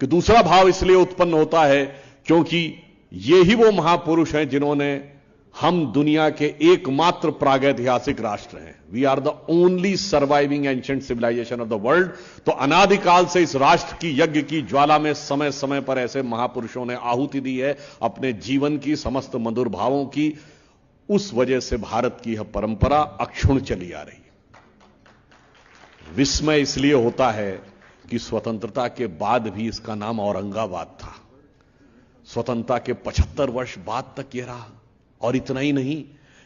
कि दूसरा भाव इसलिए उत्पन्न होता है क्योंकि ये ही वो महापुरुष हैं जिन्होंने, हम दुनिया के एकमात्र प्रागैतिहासिक राष्ट्र हैं, we are the only surviving ancient civilisation of the world. तो अनादिकाल से इस राष्ट्र की यज्ञ की ज्वाला में समय समय पर ऐसे महापुरुषों ने आहुति दी है अपने जीवन की, समस्त मधुर भावों की। उस वजह से भारत की यह परंपरा अक्षुण्ण चली आ रही है। विस्मय इसलिए होता है कि स्वतंत्रता के बाद भी इसका नाम औरंगाबाद था। स्वतंत्रता के 75 वर्ष बाद तक यह रहा। और इतना ही नहीं,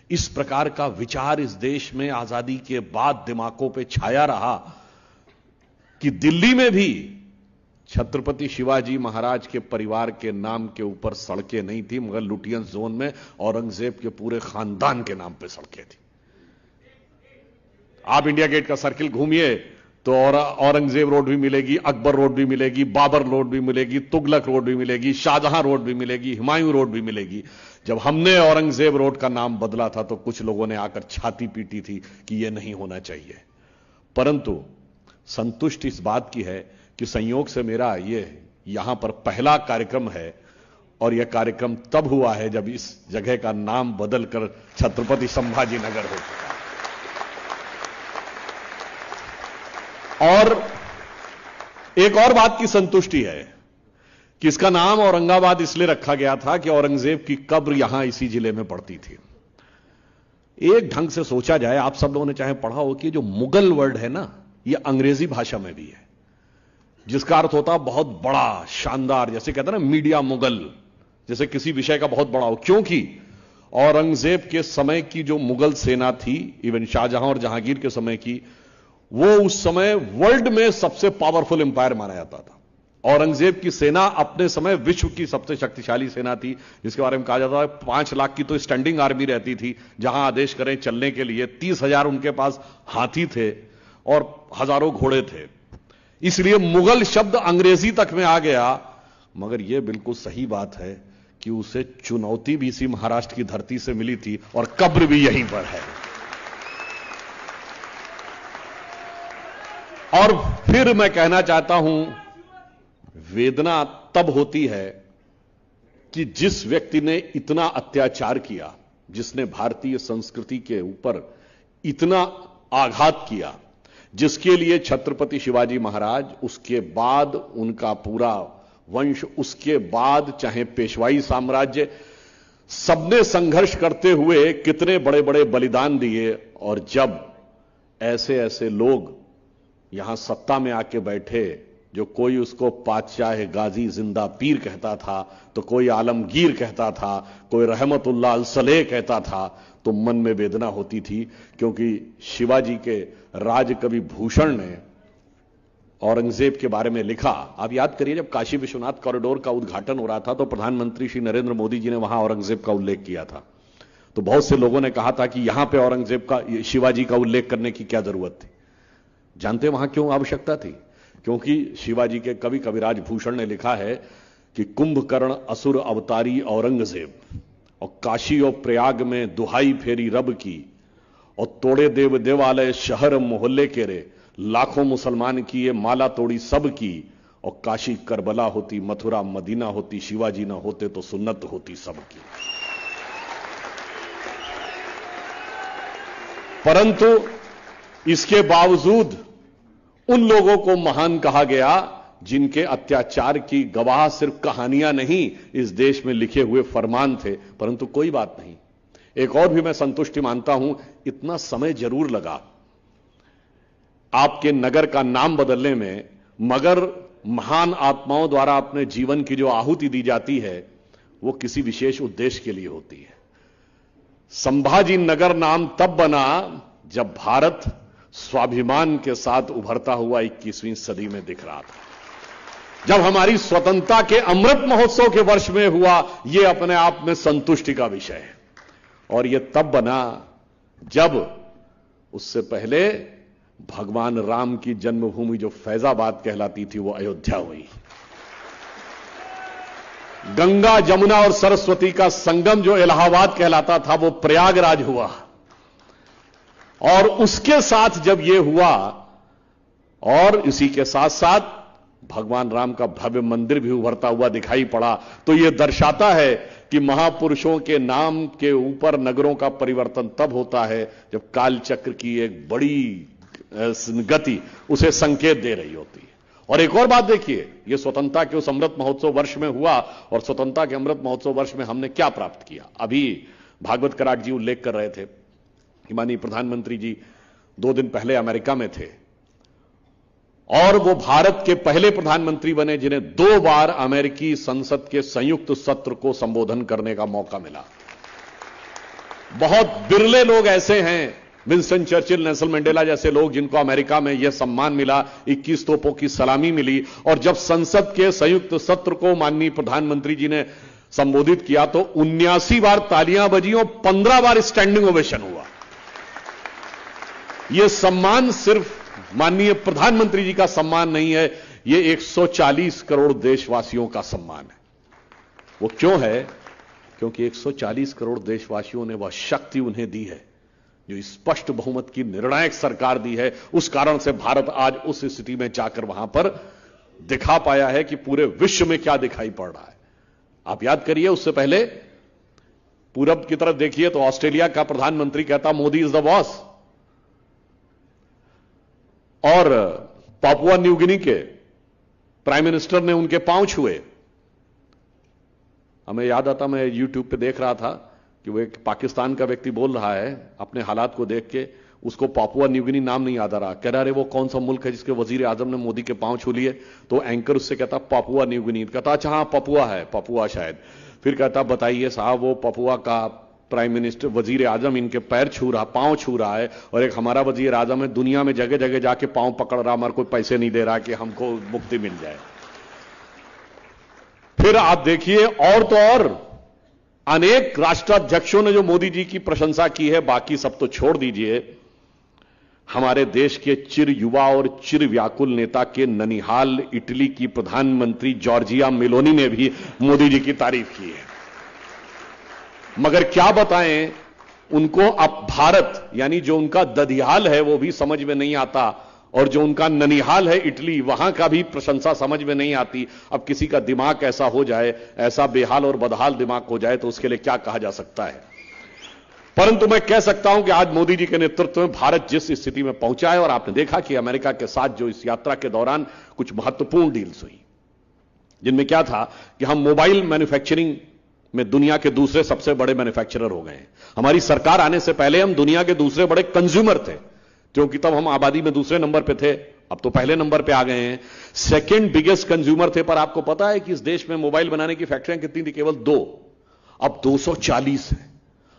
इस प्रकार का विचार इस देश में आजादी के बाद दिमागों पे छाया रहा कि दिल्ली में भी छत्रपति शिवाजी महाराज के परिवार के नाम के ऊपर सड़कें नहीं थी, मगर लुटियंस जोन में औरंगजेब के पूरे खानदान के नाम पे सड़कें थी। आप इंडिया गेट का सर्किल घूमिए तो औरंगजेब रोड भी मिलेगी, अकबर रोड भी मिलेगी, बाबर रोड भी मिलेगी, तुगलक रोड भी मिलेगी, शाहजहां रोड भी मिलेगी, हुमायूं रोड भी मिलेगी। जब हमने औरंगजेब रोड का नाम बदला था तो कुछ लोगों ने आकर छाती पीटी थी कि यह नहीं होना चाहिए। परंतु संतुष्ट इस बात की है कि संयोग से मेरा यह यहां पर पहला कार्यक्रम है और यह कार्यक्रम तब हुआ है जब इस जगह का नाम बदलकर छत्रपति संभाजी नगर हो चुका। और एक और बात की संतुष्टि है कि इसका नाम औरंगाबाद इसलिए रखा गया था कि औरंगजेब की कब्र यहां इसी जिले में पड़ती थी। एक ढंग से सोचा जाए, आप सब लोगों ने चाहे पढ़ा हो कि जो मुगल वर्ड है ना, यह अंग्रेजी भाषा में भी है, जिसका अर्थ होता बहुत बड़ा, शानदार। जैसे कहते हैं ना मीडिया मुगल, जैसे किसी विषय का बहुत बड़ा हो। क्योंकि औरंगजेब के समय की जो मुगल सेना थी, इवन शाहजहां और जहांगीर के समय की, वो उस समय वर्ल्ड में सबसे पावरफुल एम्पायर माना जाता था। औरंगजेब की सेना अपने समय विश्व की सबसे शक्तिशाली सेना थी, जिसके बारे में कहा जाता है 5 लाख की तो स्टैंडिंग आर्मी रहती थी, जहां आदेश करें चलने के लिए। 30,000 उनके पास हाथी थे और हजारों घोड़े थे। इसलिए मुगल शब्द अंग्रेजी तक में आ गया। मगर यह बिल्कुल सही बात है कि उसे चुनौती भी इसी महाराष्ट्र की धरती से मिली थी और कब्र भी यहीं पर है। और फिर मैं कहना चाहता हूं, वेदना तब होती है कि जिस व्यक्ति ने इतना अत्याचार किया, जिसने भारतीय संस्कृति के ऊपर इतना आघात किया, जिसके लिए छत्रपति शिवाजी महाराज, उसके बाद उनका पूरा वंश, उसके बाद चाहे पेशवाई साम्राज्य, सबने संघर्ष करते हुए कितने बड़े बड़े बलिदान दिए। और जब ऐसे ऐसे लोग यहां सत्ता में आके बैठे, जो कोई उसको पातशाह गाजी जिंदा पीर कहता था, तो कोई आलमगीर कहता था, कोई रहमतुल्लाह अलसलेह कहता था, तो मन में वेदना होती थी। क्योंकि शिवाजी के राजकवि भूषण ने औरंगजेब के बारे में लिखा। आप याद करिए, जब काशी विश्वनाथ कॉरिडोर का उद्घाटन हो रहा था तो प्रधानमंत्री श्री नरेंद्र मोदी जी ने वहां औरंगजेब का उल्लेख किया था। तो बहुत से लोगों ने कहा था कि यहां पे औरंगजेब का, शिवाजी का उल्लेख करने की क्या जरूरत थी। जानते वहां क्यों आवश्यकता थी? क्योंकि शिवाजी के कवि कविराज भूषण ने लिखा है कि कुंभकर्ण असुर अवतारी औरंगजेब, और काशी और प्रयाग में दुहाई फेरी रब की, और तोड़े देव देवालय शहर मोहल्ले के रे, लाखों मुसलमान की ये माला तोड़ी सब की, और काशी करबला होती मथुरा मदीना होती, शिवाजी ना होते तो सुन्नत होती सबकी। परंतु इसके बावजूद उन लोगों को महान कहा गया जिनके अत्याचार की गवाह सिर्फ कहानियां नहीं, इस देश में लिखे हुए फरमान थे। परंतु कोई बात नहीं, एक और भी मैं संतुष्टि मानता हूं, इतना समय जरूर लगा आपके नगर का नाम बदलने में, मगर महान आत्माओं द्वारा अपने जीवन की जो आहुति दी जाती है वो किसी विशेष उद्देश्य के लिए होती है। संभाजी नगर नाम तब बना जब भारत स्वाभिमान के साथ उभरता हुआ 21वीं सदी में दिख रहा था। जब हमारी स्वतंत्रता के अमृत महोत्सव के वर्ष में हुआ, यह अपने आप में संतुष्टि का विषय है। और यह तब बना जब उससे पहले भगवान राम की जन्मभूमि जो फैजाबाद कहलाती थी वो अयोध्या हुई। गंगा जमुना और सरस्वती का संगम जो इलाहाबाद कहलाता था वो प्रयागराज हुआ। और उसके साथ जब यह हुआ और इसी के साथ साथ भगवान राम का भव्य मंदिर भी उभरता हुआ दिखाई पड़ा, तो यह दर्शाता है कि महापुरुषों के नाम के ऊपर नगरों का परिवर्तन तब होता है जब कालचक्र की एक बड़ी गति उसे संकेत दे रही होती है। और एक और बात देखिए, यह स्वतंत्रता के उस अमृत महोत्सव वर्ष में हुआ, और स्वतंत्रता के अमृत महोत्सव वर्ष में हमने क्या प्राप्त किया। अभी भागवत कराट जी उल्लेख कर रहे थे कि माननीय प्रधानमंत्री जी 2 दिन पहले अमेरिका में थे, और वो भारत के पहले प्रधानमंत्री बने जिन्हें 2 बार अमेरिकी संसद के संयुक्त सत्र को संबोधन करने का मौका मिला। बहुत बिरले लोग ऐसे हैं, विंस्टन चर्चिल, नेल्सन मंडेला जैसे लोग, जिनको अमेरिका में यह सम्मान मिला, 21 तोपों की सलामी मिली। और जब संसद के संयुक्त सत्र को माननीय प्रधानमंत्री जी ने संबोधित किया तो 79 बार तालियां बजी और 15 बार स्टैंडिंग ओवेशन हुआ। यह सम्मान सिर्फ माननीय प्रधानमंत्री जी का सम्मान नहीं है, यह 140 करोड़ देशवासियों का सम्मान है। वो क्यों है? क्योंकि 140 करोड़ देशवासियों ने वह शक्ति उन्हें दी है जो स्पष्ट बहुमत की निर्णायक सरकार दी है। उस कारण से भारत आज उस स्थिति में जाकर वहां पर दिखा पाया है कि पूरे विश्व में क्या दिखाई पड़ रहा है। आप याद करिए, उससे पहले पूरब की तरफ देखिए तो ऑस्ट्रेलिया का प्रधानमंत्री कहता मोदी इज द बॉस, और पापुआ न्यू गिनी के प्राइम मिनिस्टर ने उनके पांव छुए। हमें याद आता, मैं यूट्यूब पे देख रहा था कि वो एक पाकिस्तान का व्यक्ति बोल रहा है अपने हालात को देख के, उसको पापुआ न्यू गिनी नाम नहीं याद आ रहा, कह रहा है वो कौन सा मुल्क है जिसके वजीर आजम ने मोदी के पांव छू लिए। तो एंकर उससे कहता पापुआ न्यू गिनी, कहता अच्छा हाँ पपुआ है, पपुआ शायद। फिर कहता बताइए साहब, वो पपुआ का प्राइम मिनिस्टर वजीर आजम इनके पैर छू रहा, पांव छू रहा है, और एक हमारा वजीर आजम है दुनिया में जगह जगह जाके पांव पकड़ रहा, हमारे कोई पैसे नहीं दे रहा कि हमको मुक्ति मिल जाए। फिर आप देखिए, और तो और अनेक राष्ट्राध्यक्षों ने जो मोदी जी की प्रशंसा की है, बाकी सब तो छोड़ दीजिए, हमारे देश के चिर युवा और चिर व्याकुल नेता के ननिहाल इटली की प्रधानमंत्री जॉर्जिया मेलोनी ने भी मोदी जी की तारीफ की है। मगर क्या बताएं, उनको अब भारत यानी जो उनका दधियाल है वो भी समझ में नहीं आता, और जो उनका ननिहाल है इटली, वहां का भी प्रशंसा समझ में नहीं आती। अब किसी का दिमाग ऐसा हो जाए, ऐसा बेहाल और बदहाल दिमाग हो जाए, तो उसके लिए क्या कहा जा सकता है। परंतु मैं कह सकता हूं कि आज मोदी जी के नेतृत्व में भारत जिस स्थिति में पहुंचा है, और आपने देखा कि अमेरिका के साथ जो इस यात्रा के दौरान कुछ महत्वपूर्ण डील्स हुई, जिनमें क्या था कि हम मोबाइल मैन्युफैक्चरिंग में दुनिया के दूसरे सबसे बड़े मैन्युफैक्चरर हो गए हैं। हमारी सरकार आने से पहले हम दुनिया के दूसरे बड़े कंज्यूमर थे, क्योंकि तब हम आबादी में दूसरे नंबर पे थे, अब तो पहले नंबर पे आ गए हैं। सेकंड बिगेस्ट कंज्यूमर थे, पर आपको पता है कि इस देश में मोबाइल बनाने की फैक्ट्रियां कितनी थी? केवल 2, अब 240 है।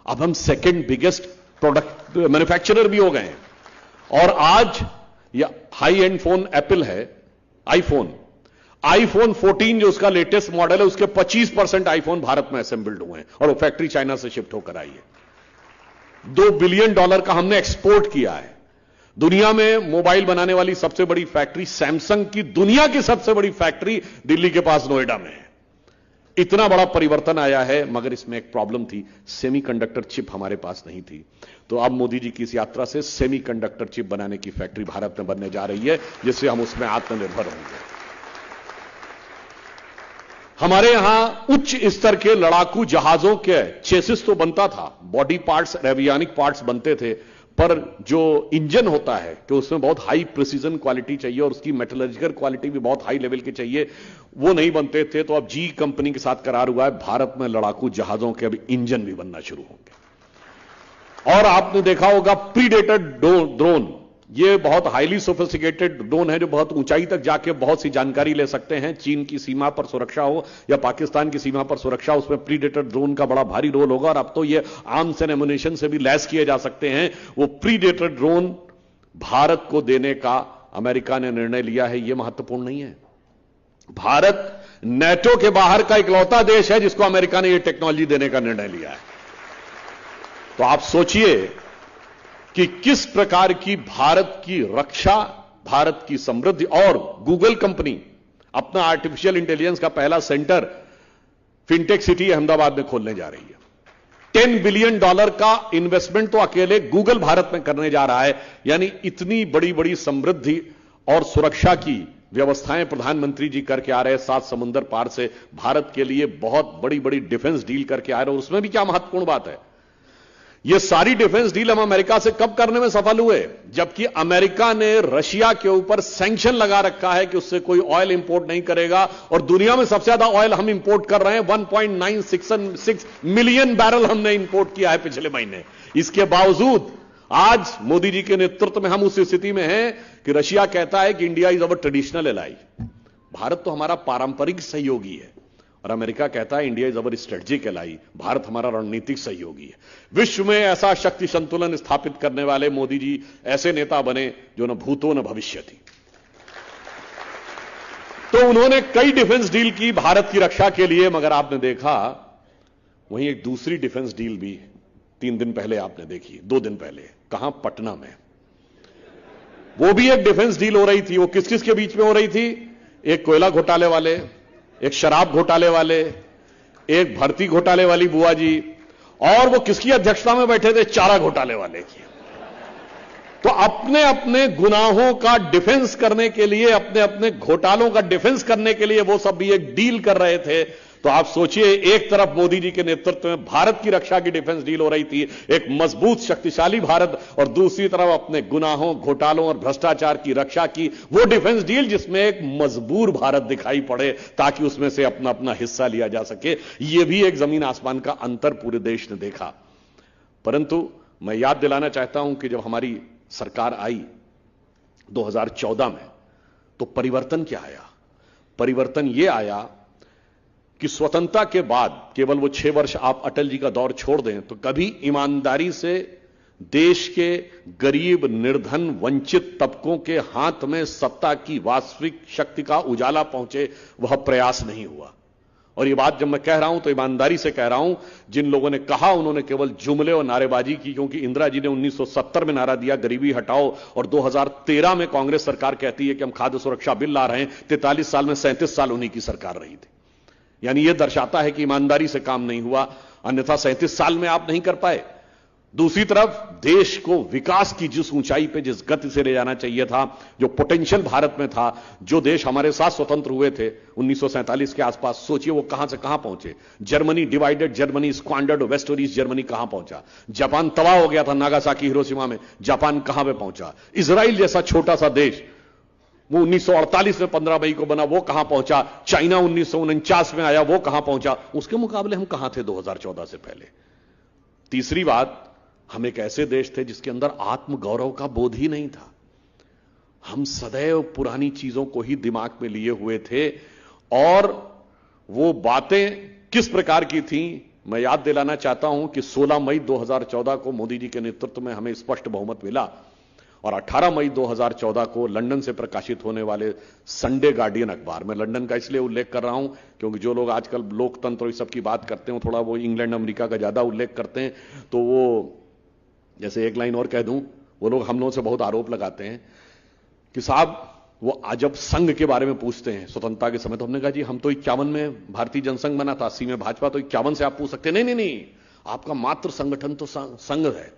अब हम सेकंड बिगेस्ट प्रोडक्ट मैन्युफैक्चरर भी हो गए हैं। और आज यह हाई एंड फोन एप्पल है, आईफोन 14 जो उसका लेटेस्ट मॉडल है, उसके 25% आईफोन भारत में असेंबल्ड हुए हैं, और वो फैक्ट्री चाइना से शिफ्ट होकर आई है। $2 बिलियन का हमने एक्सपोर्ट किया है। दुनिया में मोबाइल बनाने वाली सबसे बड़ी फैक्ट्री सैमसंग की, दुनिया की सबसे बड़ी फैक्ट्री दिल्ली के पास नोएडा में है। इतना बड़ा परिवर्तन आया है, मगर इसमें एक प्रॉब्लम थी, सेमीकंडक्टर चिप हमारे पास नहीं थी। तो अब मोदी जी की इस यात्रा से सेमीकंडक्टर चिप बनाने की फैक्ट्री भारत में बनने जा रही है, जिससे हम उसमें आत्मनिर्भर होंगे। हमारे यहां उच्च स्तर के लड़ाकू जहाजों के चेसिस तो बनता था, बॉडी पार्ट्स, एवियोनिक पार्ट्स बनते थे, पर जो इंजन होता है कि उसमें बहुत हाई प्रिसीजन क्वालिटी चाहिए और उसकी मेटलर्जिकल क्वालिटी भी बहुत हाई लेवल की चाहिए, वो नहीं बनते थे। तो अब जी कंपनी के साथ करार हुआ है, भारत में लड़ाकू जहाजों के अब इंजन भी बनना शुरू होंगे। और आपने देखा होगा प्रीडेटर ड्रोन, ये बहुत हाईली सोफिस्टिकेटेड ड्रोन है जो बहुत ऊंचाई तक जाके बहुत सी जानकारी ले सकते हैं। चीन की सीमा पर सुरक्षा हो या पाकिस्तान की सीमा पर सुरक्षा, उसमें प्रीडेटर ड्रोन का बड़ा भारी रोल होगा। और अब तो ये आर्म्स एंड एमुनिशन से भी लैस किए जा सकते हैं। वो प्रीडेटर ड्रोन भारत को देने का अमेरिका ने निर्णय लिया है, यह महत्वपूर्ण नहीं है। भारत नेटो के बाहर का इकलौता देश है जिसको अमेरिका ने यह टेक्नोलॉजी देने का निर्णय लिया है। तो आप सोचिए कि किस प्रकार की भारत की रक्षा, भारत की समृद्धि। और गूगल कंपनी अपना आर्टिफिशियल इंटेलिजेंस का पहला सेंटर फिनटेक सिटी अहमदाबाद में खोलने जा रही है। $10 बिलियन का इन्वेस्टमेंट तो अकेले गूगल भारत में करने जा रहा है। यानी इतनी बड़ी बड़ी समृद्धि और सुरक्षा की व्यवस्थाएं प्रधानमंत्री जी करके आ रहे हैं। 7 समुंदर पार से भारत के लिए बहुत बड़ी बड़ी डिफेंस डील करके आ रहे हैं। और उसमें भी क्या महत्वपूर्ण बात है, ये सारी डिफेंस डील हम अमेरिका से कब करने में सफल हुए, जबकि अमेरिका ने रशिया के ऊपर सैंक्शन लगा रखा है कि उससे कोई ऑयल इंपोर्ट नहीं करेगा। और दुनिया में सबसे ज्यादा ऑयल हम इंपोर्ट कर रहे हैं, 1.966 मिलियन बैरल हमने इंपोर्ट किया है पिछले महीने। इसके बावजूद आज मोदी जी के नेतृत्व में हम उस स्थिति में हैं कि रशिया कहता है कि India is our traditional ally, Bharat तो हमारा पारंपरिक सहयोगी है। और अमेरिका कहता है India is our strategic ally, Bharat हमारा रणनीतिक सहयोगी है। विश्व में ऐसा शक्ति संतुलन स्थापित करने वाले मोदी जी ऐसे नेता बने जो न भूतो न भविष्य थी। तो उन्होंने कई डिफेंस डील की भारत की रक्षा के लिए, मगर आपने देखा वहीं एक दूसरी डिफेंस डील भी 3 दिन पहले आपने देखी, 2 दिन पहले, कहां, पटना में। वो भी एक डिफेंस डील हो रही थी। वो किस किस के बीच में हो रही थी, एक कोयला घोटाले वाले, एक शराब घोटाले वाले, एक भर्ती घोटाले वाली बुआ जी, और वो किसकी अध्यक्षता में बैठे थे, चारा घोटाले वाले की। तो अपने अपने गुनाहों का डिफेंस करने के लिए, अपने अपने घोटालों का डिफेंस करने के लिए वो सब भी एक डील कर रहे थे। तो आप सोचिए, एक तरफ मोदी जी के नेतृत्व में भारत की रक्षा की डिफेंस डील हो रही थी, एक मजबूत शक्तिशाली भारत, और दूसरी तरफ अपने गुनाहों, घोटालों और भ्रष्टाचार की रक्षा की वो डिफेंस डील जिसमें एक मजबूर भारत दिखाई पड़े ताकि उसमें से अपना अपना हिस्सा लिया जा सके। यह भी एक जमीन आसमान का अंतर पूरे देश ने देखा। परंतु मैं याद दिलाना चाहता हूं कि जब हमारी सरकार आई 2014 में, तो परिवर्तन क्या आया। परिवर्तन यह आया कि स्वतंत्रता के बाद केवल वो 6 वर्ष आप अटल जी का दौर छोड़ दें तो कभी ईमानदारी से देश के गरीब, निर्धन, वंचित तबकों के हाथ में सत्ता की वास्तविक शक्ति का उजाला पहुंचे, वह प्रयास नहीं हुआ। और ये बात जब मैं कह रहा हूं तो ईमानदारी से कह रहा हूं। जिन लोगों ने कहा उन्होंने केवल जुमले और नारेबाजी की, क्योंकि इंदिरा जी ने 1970 में नारा दिया गरीबी हटाओ, और 2013 में कांग्रेस सरकार कहती है कि हम खाद्य सुरक्षा बिल ला रहे हैं। 43 साल में 37 साल उन्हीं की सरकार रही थी। यानी यह दर्शाता है कि ईमानदारी से काम नहीं हुआ, अन्यथा 37 साल में आप नहीं कर पाए। दूसरी तरफ देश को विकास की जिस ऊंचाई पे, जिस गति से ले जाना चाहिए था, जो पोटेंशियल भारत में था, जो देश हमारे साथ स्वतंत्र हुए थे 1947 के आसपास, सोचिए वो कहां से कहां पहुंचे। Germany divided, Germany squandered, west और ईस्ट जर्मनी कहां पहुंचा। जापान तबाह हो गया था नागासाकी, हिरोशिमा में, जापान कहां पे पहुंचा। इजराइल जैसा छोटा सा देश, वो 1948 में 15 मई को बना, वो कहां पहुंचा। चाइना 1949 में आया, वो कहां पहुंचा। उसके मुकाबले हम कहां थे 2014 से पहले। तीसरी बात, हम एक ऐसे देश थे जिसके अंदर आत्मगौरव का बोध ही नहीं था। हम सदैव पुरानी चीजों को ही दिमाग में लिए हुए थे, और वो बातें किस प्रकार की थी, मैं याद दिलाना चाहता हूं कि 16 मई 2014 को मोदी जी के नेतृत्व में हमें स्पष्ट बहुमत मिला, और 18 मई 2014 को लंदन से प्रकाशित होने वाले संडे गार्डियन अखबार, मैं लंदन का इसलिए उल्लेख कर रहा हूं क्योंकि जो लोग आजकल लोकतंत्र और इस सब की बात करते हैं थोड़ा वो इंग्लैंड अमेरिका का ज्यादा उल्लेख करते हैं, तो वो जैसे एक लाइन और कह दूं, वो लोग हम लोगों से बहुत आरोप लगाते हैं कि साहब वो जब संघ के बारे में पूछते हैं स्वतंत्रता के समय, तो हमने कहा जी हम तो 51 में भारतीय जनसंघ बना था, 80 में भाजपा, तो 51 से आप पूछ सकते हैं। नहीं, आपका मात्र संगठन तो संघ है।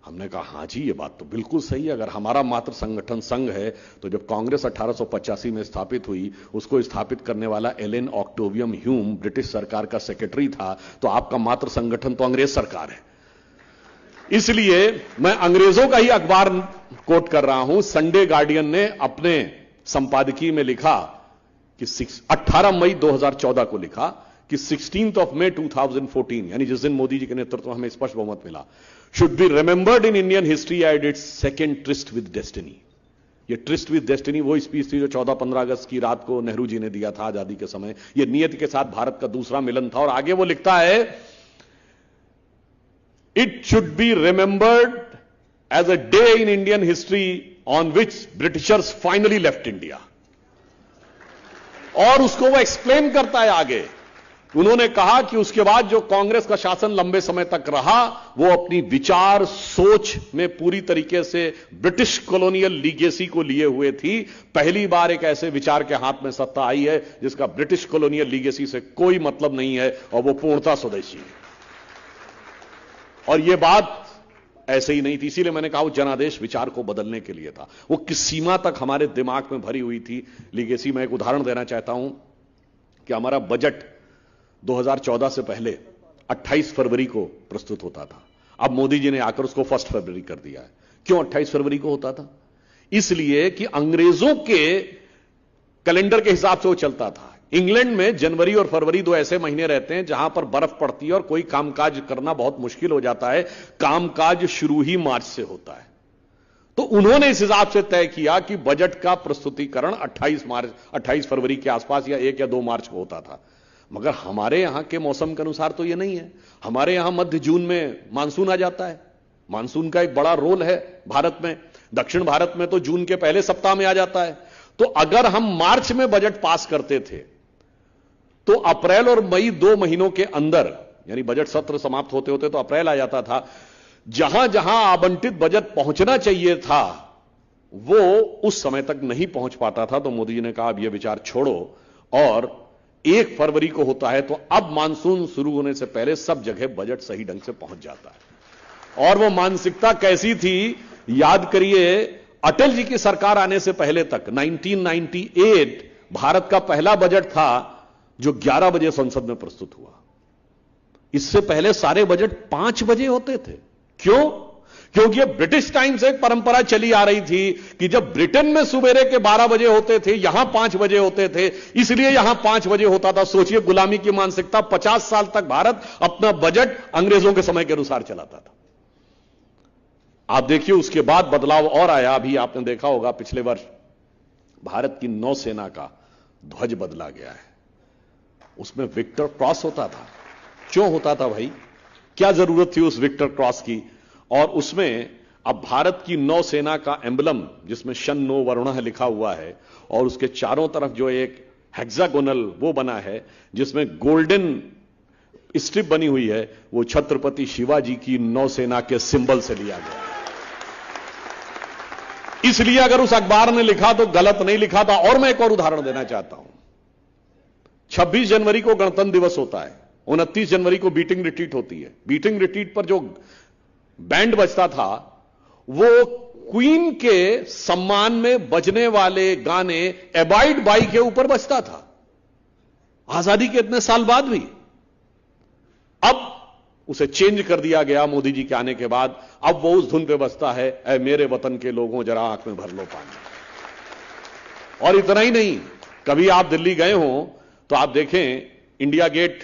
हमने कहा हां जी ये बात तो बिल्कुल सही है। अगर हमारा मात्र संगठन संघ है तो जब कांग्रेस 1885 में स्थापित हुई, उसको स्थापित करने वाला एलन ऑक्टेवियम ह्यूम ब्रिटिश सरकार का सेक्रेटरी था, तो आपका मात्र संगठन तो अंग्रेज सरकार है। इसलिए मैं अंग्रेजों का ही अखबार कोट कर रहा हूं। संडे गार्डियन ने अपने संपादकीय में लिखा कि 18 मई 2014 को लिखा कि 16 मई 2014, यानी जिस दिन मोदी जी के नेतृत्व में हमें स्पष्ट बहुमत मिला, should be remembered in Indian history as its second tryst with destiny. ये ट्रिस्ट विद डेस्टिनी वो स्पीच थी जो 14-15 अगस्त की रात को नेहरू जी ने दिया था आजादी के समय। ये नियति के साथ भारत का दूसरा मिलन था। और आगे वो लिखता है, it should be remembered as a day in Indian history on which britishers finally left India. और उसको वो एक्सप्लेन करता है आगे। उन्होंने कहा कि उसके बाद जो कांग्रेस का शासन लंबे समय तक रहा, वो अपनी विचार सोच में पूरी तरीके से ब्रिटिश कॉलोनियल लीगेसी को लिए हुए थी। पहली बार एक ऐसे विचार के हाथ में सत्ता आई है जिसका ब्रिटिश कॉलोनियल लीगेसी से कोई मतलब नहीं है और वो पूर्णतः स्वदेशी है। और ये बात ऐसे ही नहीं थी, इसीलिए मैंने कहा वो जनादेश विचार को बदलने के लिए था। वो किस सीमा तक हमारे दिमाग में भरी हुई थी लीगेसी। मैं एक उदाहरण देना चाहता हूं कि हमारा बजट 2014 से पहले 28 फरवरी को प्रस्तुत होता था। अब मोदी जी ने आकर उसको 1 फरवरी कर दिया है। क्यों 28 फरवरी को होता था? इसलिए कि अंग्रेजों के कैलेंडर के हिसाब से वो चलता था। इंग्लैंड में जनवरी और फरवरी 2 ऐसे महीने रहते हैं जहां पर बर्फ पड़ती है और कोई कामकाज करना बहुत मुश्किल हो जाता है। कामकाज शुरू ही मार्च से होता है। तो उन्होंने इस हिसाब से तय किया कि बजट का प्रस्तुतिकरण 28 फरवरी के आसपास या 1 या 2 मार्च को होता था। मगर हमारे यहां के मौसम के अनुसार तो यह नहीं है। हमारे यहां मध्य जून में मानसून आ जाता है। मानसून का एक बड़ा रोल है भारत में। दक्षिण भारत में तो जून के पहले सप्ताह में आ जाता है। तो अगर हम मार्च में बजट पास करते थे तो अप्रैल और मई 2 महीनों के अंदर, यानी बजट सत्र समाप्त होते होते तो अप्रैल आ जाता था, जहां जहां आवंटित बजट पहुंचना चाहिए था वो उस समय तक नहीं पहुंच पाता था। तो मोदी जी ने कहा अब यह विचार छोड़ो और 1 फरवरी को होता है तो अब मानसून शुरू होने से पहले सब जगह बजट सही ढंग से पहुंच जाता है। और वो मानसिकता कैसी थी याद करिए, अटल जी की सरकार आने से पहले तक 1998 भारत का पहला बजट था जो 11 बजे संसद में प्रस्तुत हुआ। इससे पहले सारे बजट 5 बजे होते थे। क्यों? क्योंकि ब्रिटिश टाइम से एक परंपरा चली आ रही थी कि जब ब्रिटेन में सुबेरे के 12 बजे होते थे, यहां 5 बजे होते थे, इसलिए यहां 5 बजे होता था। सोचिए गुलामी की मानसिकता, 50 साल तक भारत अपना बजट अंग्रेजों के समय के अनुसार चलाता था। आप देखिए उसके बाद बदलाव और आया। अभी आपने देखा होगा पिछले वर्ष भारत की नौसेना का ध्वज बदला गया है। उसमें विक्टर क्रॉस होता था। क्यों होता था भाई? क्या जरूरत थी उस विक्टर क्रॉस की? और उसमें अब भारत की नौसेना का एम्बलम जिसमें शन्नो वरुणः लिखा हुआ है और उसके चारों तरफ जो एक हेक्सागोनल वो बना है जिसमें गोल्डन स्ट्रिप बनी हुई है, वो छत्रपति शिवाजी की नौसेना के सिंबल से लिया गया। इसलिए अगर उस अखबार ने लिखा तो गलत नहीं लिखा था। और मैं एक और उदाहरण देना चाहता हूं। 26 जनवरी को गणतंत्र दिवस होता है, 29 जनवरी को बीटिंग रिट्रीट होती है। बीटिंग रिट्रीट पर जो बैंड बजता था वो क्वीन के सम्मान में बजने वाले गाने एबाइड बाई के ऊपर बजता था, आजादी के इतने साल बाद भी। अब उसे चेंज कर दिया गया मोदी जी के आने के बाद। अब वो उस धुन पे बजता है, ऐ मेरे वतन के लोगों जरा आंख में भर लो पानी। और इतना ही नहीं, कभी आप दिल्ली गए हो तो आप देखें इंडिया गेट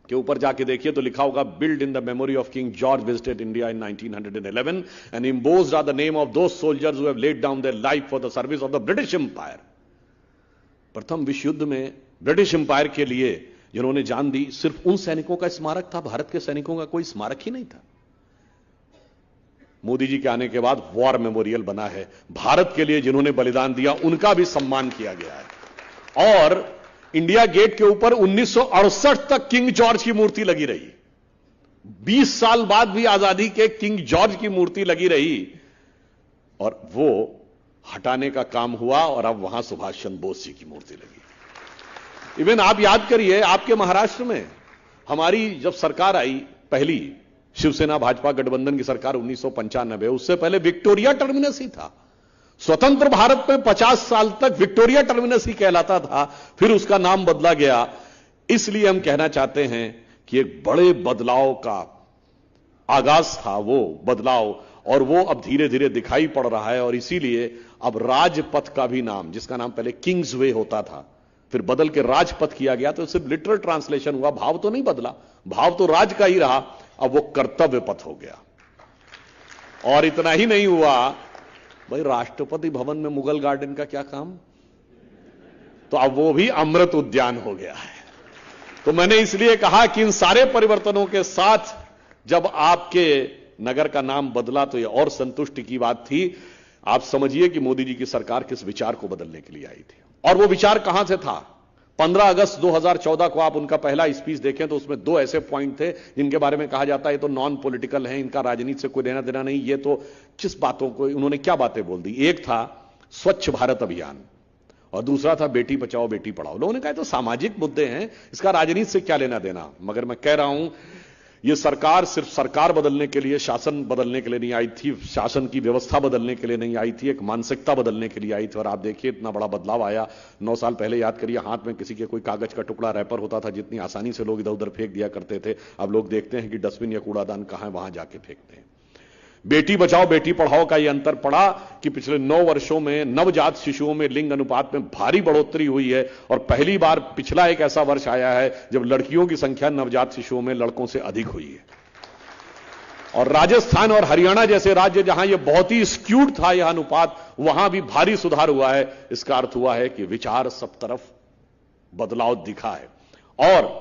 के ऊपर जाके देखिए तो लिखा होगा build in the memory of King George visited India in 1911 and embossed are the name of those soldiers who have laid down their life for the service of the British Empire. प्रथम विश्व युद्ध में British empire के लिए जिन्होंने जान दी, सिर्फ उन सैनिकों का स्मारक था, भारत के सैनिकों का कोई स्मारक ही नहीं था। मोदी जी के आने के बाद वॉर मेमोरियल बना है। भारत के लिए जिन्होंने बलिदान दिया उनका भी सम्मान किया गया है। और इंडिया गेट के ऊपर 1968 तक किंग जॉर्ज की मूर्ति लगी रही। 20 साल बाद भी आजादी के किंग जॉर्ज की मूर्ति लगी रही और वो हटाने का काम हुआ और अब वहां सुभाष चंद्र बोस जी की मूर्ति लगी। इवन आप याद करिए, आपके महाराष्ट्र में हमारी जब सरकार आई, पहली शिवसेना भाजपा गठबंधन की सरकार 1995, उससे पहले विक्टोरिया टर्मिनस ही था। स्वतंत्र भारत में 50 साल तक विक्टोरिया टर्मिनस ही कहलाता था, फिर उसका नाम बदला गया। इसलिए हम कहना चाहते हैं कि एक बड़े बदलाव का आगाज था वो बदलाव, और वो अब धीरे धीरे दिखाई पड़ रहा है। और इसीलिए अब राजपथ का भी नाम, जिसका नाम पहले किंग्स वे होता था, फिर बदल के राजपथ किया गया। तो सिर्फ लिटरल ट्रांसलेशन हुआ, भाव तो नहीं बदला, भाव तो राज का ही रहा, अब वो कर्तव्य पथ हो गया। और इतना ही नहीं हुआ भाई, राष्ट्रपति भवन में मुगल गार्डन का क्या काम, तो अब वो भी अमृत उद्यान हो गया है। तो मैंने इसलिए कहा कि इन सारे परिवर्तनों के साथ जब आपके नगर का नाम बदला तो ये और संतुष्टि की बात थी। आप समझिए कि मोदी जी की सरकार किस विचार को बदलने के लिए आई थी, और वो विचार कहां से था। 15 अगस्त 2014 को आप उनका पहला स्पीच देखें तो उसमें 2 ऐसे पॉइंट थे जिनके बारे में कहा जाता है ये तो नॉन पॉलिटिकल है, इनका राजनीति से कोई लेना देना नहीं। ये तो किस बातों को उन्होंने क्या बातें बोल दी। एक था स्वच्छ भारत अभियान और दूसरा था बेटी बचाओ बेटी पढ़ाओ। लोगों ने कहा तो सामाजिक मुद्दे हैं, इसका राजनीति से क्या लेना देना। मगर मैं कह रहा हूं ये सरकार सिर्फ सरकार बदलने के लिए, शासन बदलने के लिए नहीं आई थी, शासन की व्यवस्था बदलने के लिए नहीं आई थी, एक मानसिकता बदलने के लिए आई थी। और आप देखिए इतना बड़ा बदलाव आया। 9 साल पहले याद करिए, हाथ में किसी के कोई कागज का टुकड़ा रैपर होता था, जितनी आसानी से लोग इधर उधर फेंक दिया करते थे, अब लोग देखते हैं कि डस्टबिन या कूड़ादान कहां है, वहां जाके फेंकते हैं। बेटी बचाओ बेटी पढ़ाओ का यह अंतर पड़ा कि पिछले 9 वर्षों में नवजात शिशुओं में लिंग अनुपात में भारी बढ़ोतरी हुई है, और पहली बार पिछला एक ऐसा वर्ष आया है जब लड़कियों की संख्या नवजात शिशुओं में लड़कों से अधिक हुई है। और राजस्थान और हरियाणा जैसे राज्य जहां यह बहुत ही स्क्यूड था यह अनुपात, वहां भी भारी सुधार हुआ है। इसका अर्थ हुआ है कि विचार सब तरफ बदलाव दिखा है। और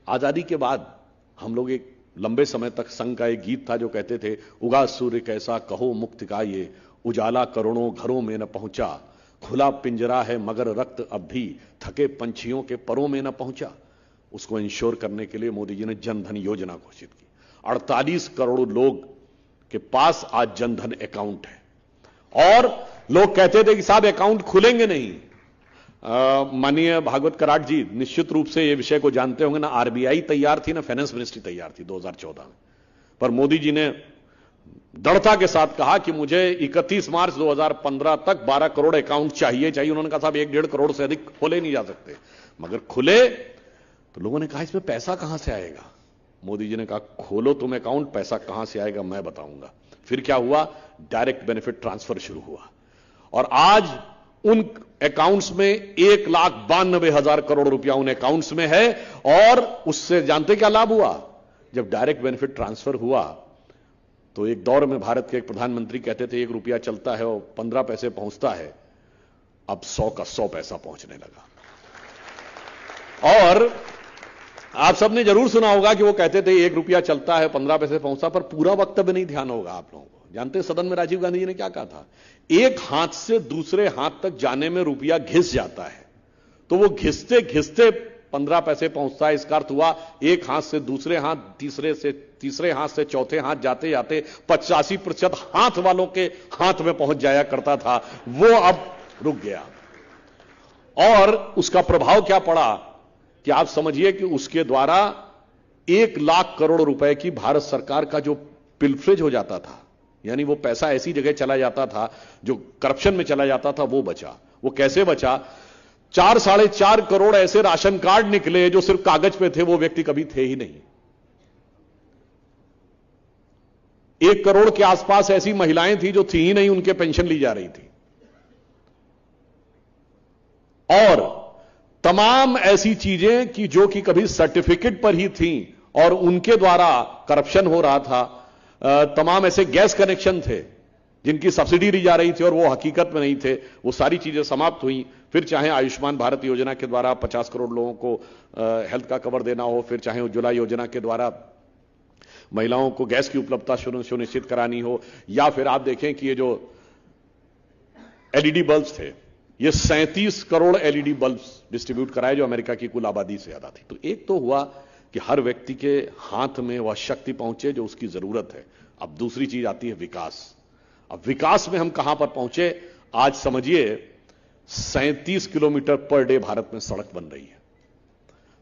आजादी के बाद हम लोग एक लंबे समय तक संघ का एक गीत था जो कहते थे, उगा सूर्य कैसा कहो मुक्त का ये, उजाला करोड़ों घरों में न पहुंचा, खुला पिंजरा है मगर रक्त अब भी थके पंछियों के परों में न पहुंचा। उसको इंश्योर करने के लिए मोदी जी ने जनधन योजना घोषित की। 48 करोड़ लोग के पास आज जनधन अकाउंट है। और लोग कहते थे कि साहब अकाउंट खुलेंगे नहीं। माननीय भागवत कराट जी निश्चित रूप से यह विषय को जानते होंगे, ना आरबीआई तैयार थी ना फाइनेंस मिनिस्ट्री तैयार थी 2014 में, पर मोदी जी ने दृढ़ता के साथ कहा कि मुझे 31 मार्च 2015 तक 12 करोड़ अकाउंट चाहिए। उन्होंने कहा साहब 1-1.5 करोड़ से अधिक खोले नहीं जा सकते। मगर खुले तो लोगों ने कहा इसमें पैसा कहां से आएगा। मोदी जी ने कहा खोलो तुम अकाउंट, पैसा कहां से आएगा मैं बताऊंगा। फिर क्या हुआ, डायरेक्ट बेनिफिट ट्रांसफर शुरू हुआ, और आज उन अकाउंट्स में 1,92,000 करोड़ रुपया उन अकाउंट्स में है। और उससे जानते क्या लाभ हुआ, जब डायरेक्ट बेनिफिट ट्रांसफर हुआ तो एक दौर में भारत के एक प्रधानमंत्री कहते थे 1 रुपया चलता है और 15 पैसे पहुंचता है, अब 100 का 100 पैसा पहुंचने लगा। और आप सबने जरूर सुना होगा कि वो कहते थे 1 रुपया चलता है 15 पैसे पहुंचता, पर पूरा वक्तव्य नहीं ध्यान होगा आप लोगों को। जानते हैं सदन में राजीव गांधी जी ने क्या कहा था, एक हाथ से दूसरे हाथ तक जाने में रुपया घिस जाता है, तो वो घिसते घिसते 15 पैसे पहुंचता है। इसका अर्थ हुआ एक हाथ से दूसरे हाथ, तीसरे हाथ से चौथे हाथ जाते जाते 85% हाथ वालों के हाथ में पहुंच जाया करता था, वो अब रुक गया। और उसका प्रभाव क्या पड़ा कि आप समझिए कि उसके द्वारा 1 लाख करोड़ रुपए की भारत सरकार का जो पिलफ्रेज हो जाता था, यानी वो पैसा ऐसी जगह चला जाता था जो करप्शन में चला जाता था, वो बचा। वो कैसे बचा, 4-4.5 करोड़ ऐसे राशन कार्ड निकले जो सिर्फ कागज पे थे, वो व्यक्ति कभी थे ही नहीं। 1 करोड़ के आसपास ऐसी महिलाएं थी जो थी ही नहीं, उनके पेंशन ली जा रही थी। और तमाम ऐसी चीजें कि जो कि कभी सर्टिफिकेट पर ही थी और उनके द्वारा करप्शन हो रहा था। तमाम ऐसे गैस कनेक्शन थे जिनकी सब्सिडी ली जा रही थी और वो हकीकत में नहीं थे, वो सारी चीजें समाप्त हुई। फिर चाहे आयुष्मान भारत योजना के द्वारा 50 करोड़ लोगों को हेल्थ का कवर देना हो, फिर चाहे उज्ज्वला योजना के द्वारा महिलाओं को गैस की उपलब्धता सुनिश्चित करानी हो, या फिर आप देखें कि ये जो एलईडी बल्ब्स थे, ये 37 करोड़ एलईडी बल्ब्स डिस्ट्रीब्यूट कराए जो अमेरिका की कुल आबादी से ज्यादा थी। तो एक तो हुआ कि हर व्यक्ति के हाथ में वह शक्ति पहुंचे जो उसकी जरूरत है। अब दूसरी चीज आती है विकास। अब विकास में हम कहां पर पहुंचे? आज समझिए 37 किलोमीटर पर डे भारत में सड़क बन रही है।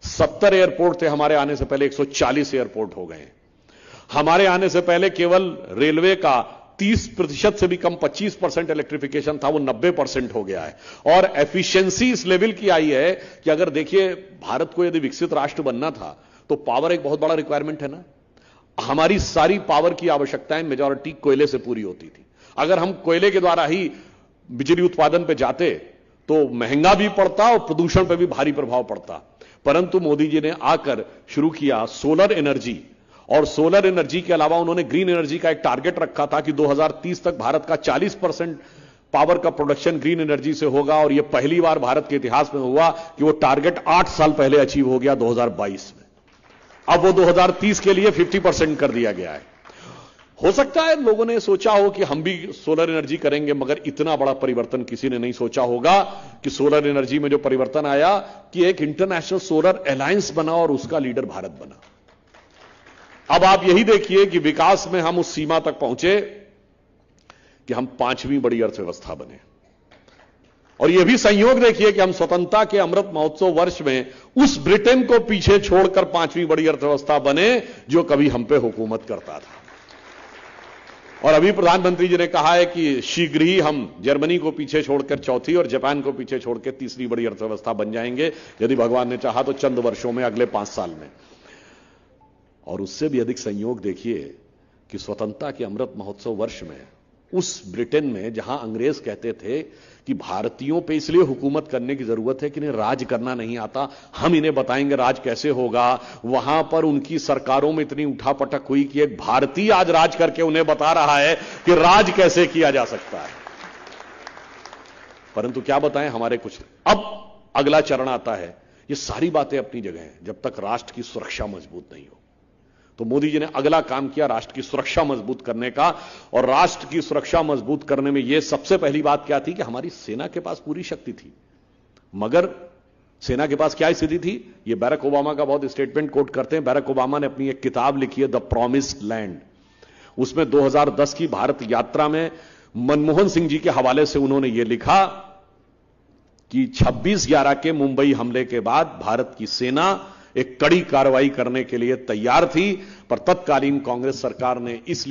70 एयरपोर्ट थे हमारे आने से पहले, 140 एयरपोर्ट हो गए। हमारे आने से पहले केवल रेलवे का 30% से भी कम 25% इलेक्ट्रिफिकेशन था, वो 90% हो गया है। और एफिशिएंसी इस लेवल की आई है कि अगर देखिए भारत को यदि विकसित राष्ट्र बनना था तो पावर एक बहुत बड़ा रिक्वायरमेंट है ना। हमारी सारी पावर की आवश्यकताएं मेजॉरिटी कोयले से पूरी होती थी। अगर हम कोयले के द्वारा ही बिजली उत्पादन पे जाते तो महंगा भी पड़ता और प्रदूषण पे भी भारी प्रभाव पड़ता। परंतु मोदी जी ने आकर शुरू किया सोलर एनर्जी, और सोलर एनर्जी के अलावा उन्होंने ग्रीन एनर्जी का एक टारगेट रखा था कि 2030 तक भारत का 40% पावर का प्रोडक्शन ग्रीन एनर्जी से होगा। और यह पहली बार भारत के इतिहास में हुआ कि वो टारगेट 8 साल पहले अचीव हो गया 2022 में। अब वो 2030 के लिए 50% कर दिया गया है। हो सकता है लोगों ने सोचा हो कि हम भी सोलर एनर्जी करेंगे, मगर इतना बड़ा परिवर्तन किसी ने नहीं सोचा होगा कि सोलर एनर्जी में जो परिवर्तन आया कि एक इंटरनेशनल सोलर अलायंस बना और उसका लीडर भारत बना। अब आप यही देखिए कि विकास में हम उस सीमा तक पहुंचे कि हम 5वीं बड़ी अर्थव्यवस्था बने। और यह भी संयोग देखिए कि हम स्वतंत्रता के अमृत महोत्सव वर्ष में उस ब्रिटेन को पीछे छोड़कर 5वीं बड़ी अर्थव्यवस्था बने जो कभी हम पे हुकूमत करता था। और अभी प्रधानमंत्री जी ने कहा है कि शीघ्र ही हम जर्मनी को पीछे छोड़कर चौथी और जापान को पीछे छोड़कर तीसरी बड़ी अर्थव्यवस्था बन जाएंगे, यदि भगवान ने चाहा तो चंद वर्षों में, अगले 5 साल में। और उससे भी अधिक संयोग देखिए कि स्वतंत्रता के अमृत महोत्सव वर्ष में उस ब्रिटेन में जहां अंग्रेज कहते थे कि भारतीयों पे इसलिए हुकूमत करने की जरूरत है कि इन्हें राज करना नहीं आता, हम इन्हें बताएंगे राज कैसे होगा, वहां पर उनकी सरकारों में इतनी उठापटक हुई कि एक भारतीय आज राज करके उन्हें बता रहा है कि राज कैसे किया जा सकता है। परंतु क्या बताएं, हमारे कुछ अब अगला चरण आता है। ये सारी बातें अपनी जगह हैं जब तक राष्ट्र की सुरक्षा मजबूत नहीं हो। तो मोदी जी ने अगला काम किया राष्ट्र की सुरक्षा मजबूत करने का। और राष्ट्र की सुरक्षा मजबूत करने में यह सबसे पहली बात क्या थी कि हमारी सेना के पास पूरी शक्ति थी, मगर सेना के पास क्या स्थिति थी? यह बैरक ओबामा का बहुत स्टेटमेंट कोट करते हैं। बैरक ओबामा ने अपनी एक किताब लिखी है द प्रॉमिस्ड लैंड। उसमें 2010 की भारत यात्रा में मनमोहन सिंह जी के हवाले से उन्होंने यह लिखा कि 26/11 के मुंबई हमले के बाद भारत की सेना एक कड़ी कार्रवाई करने के लिए तैयार थी, पर तत्कालीन कांग्रेस सरकार ने इसलिए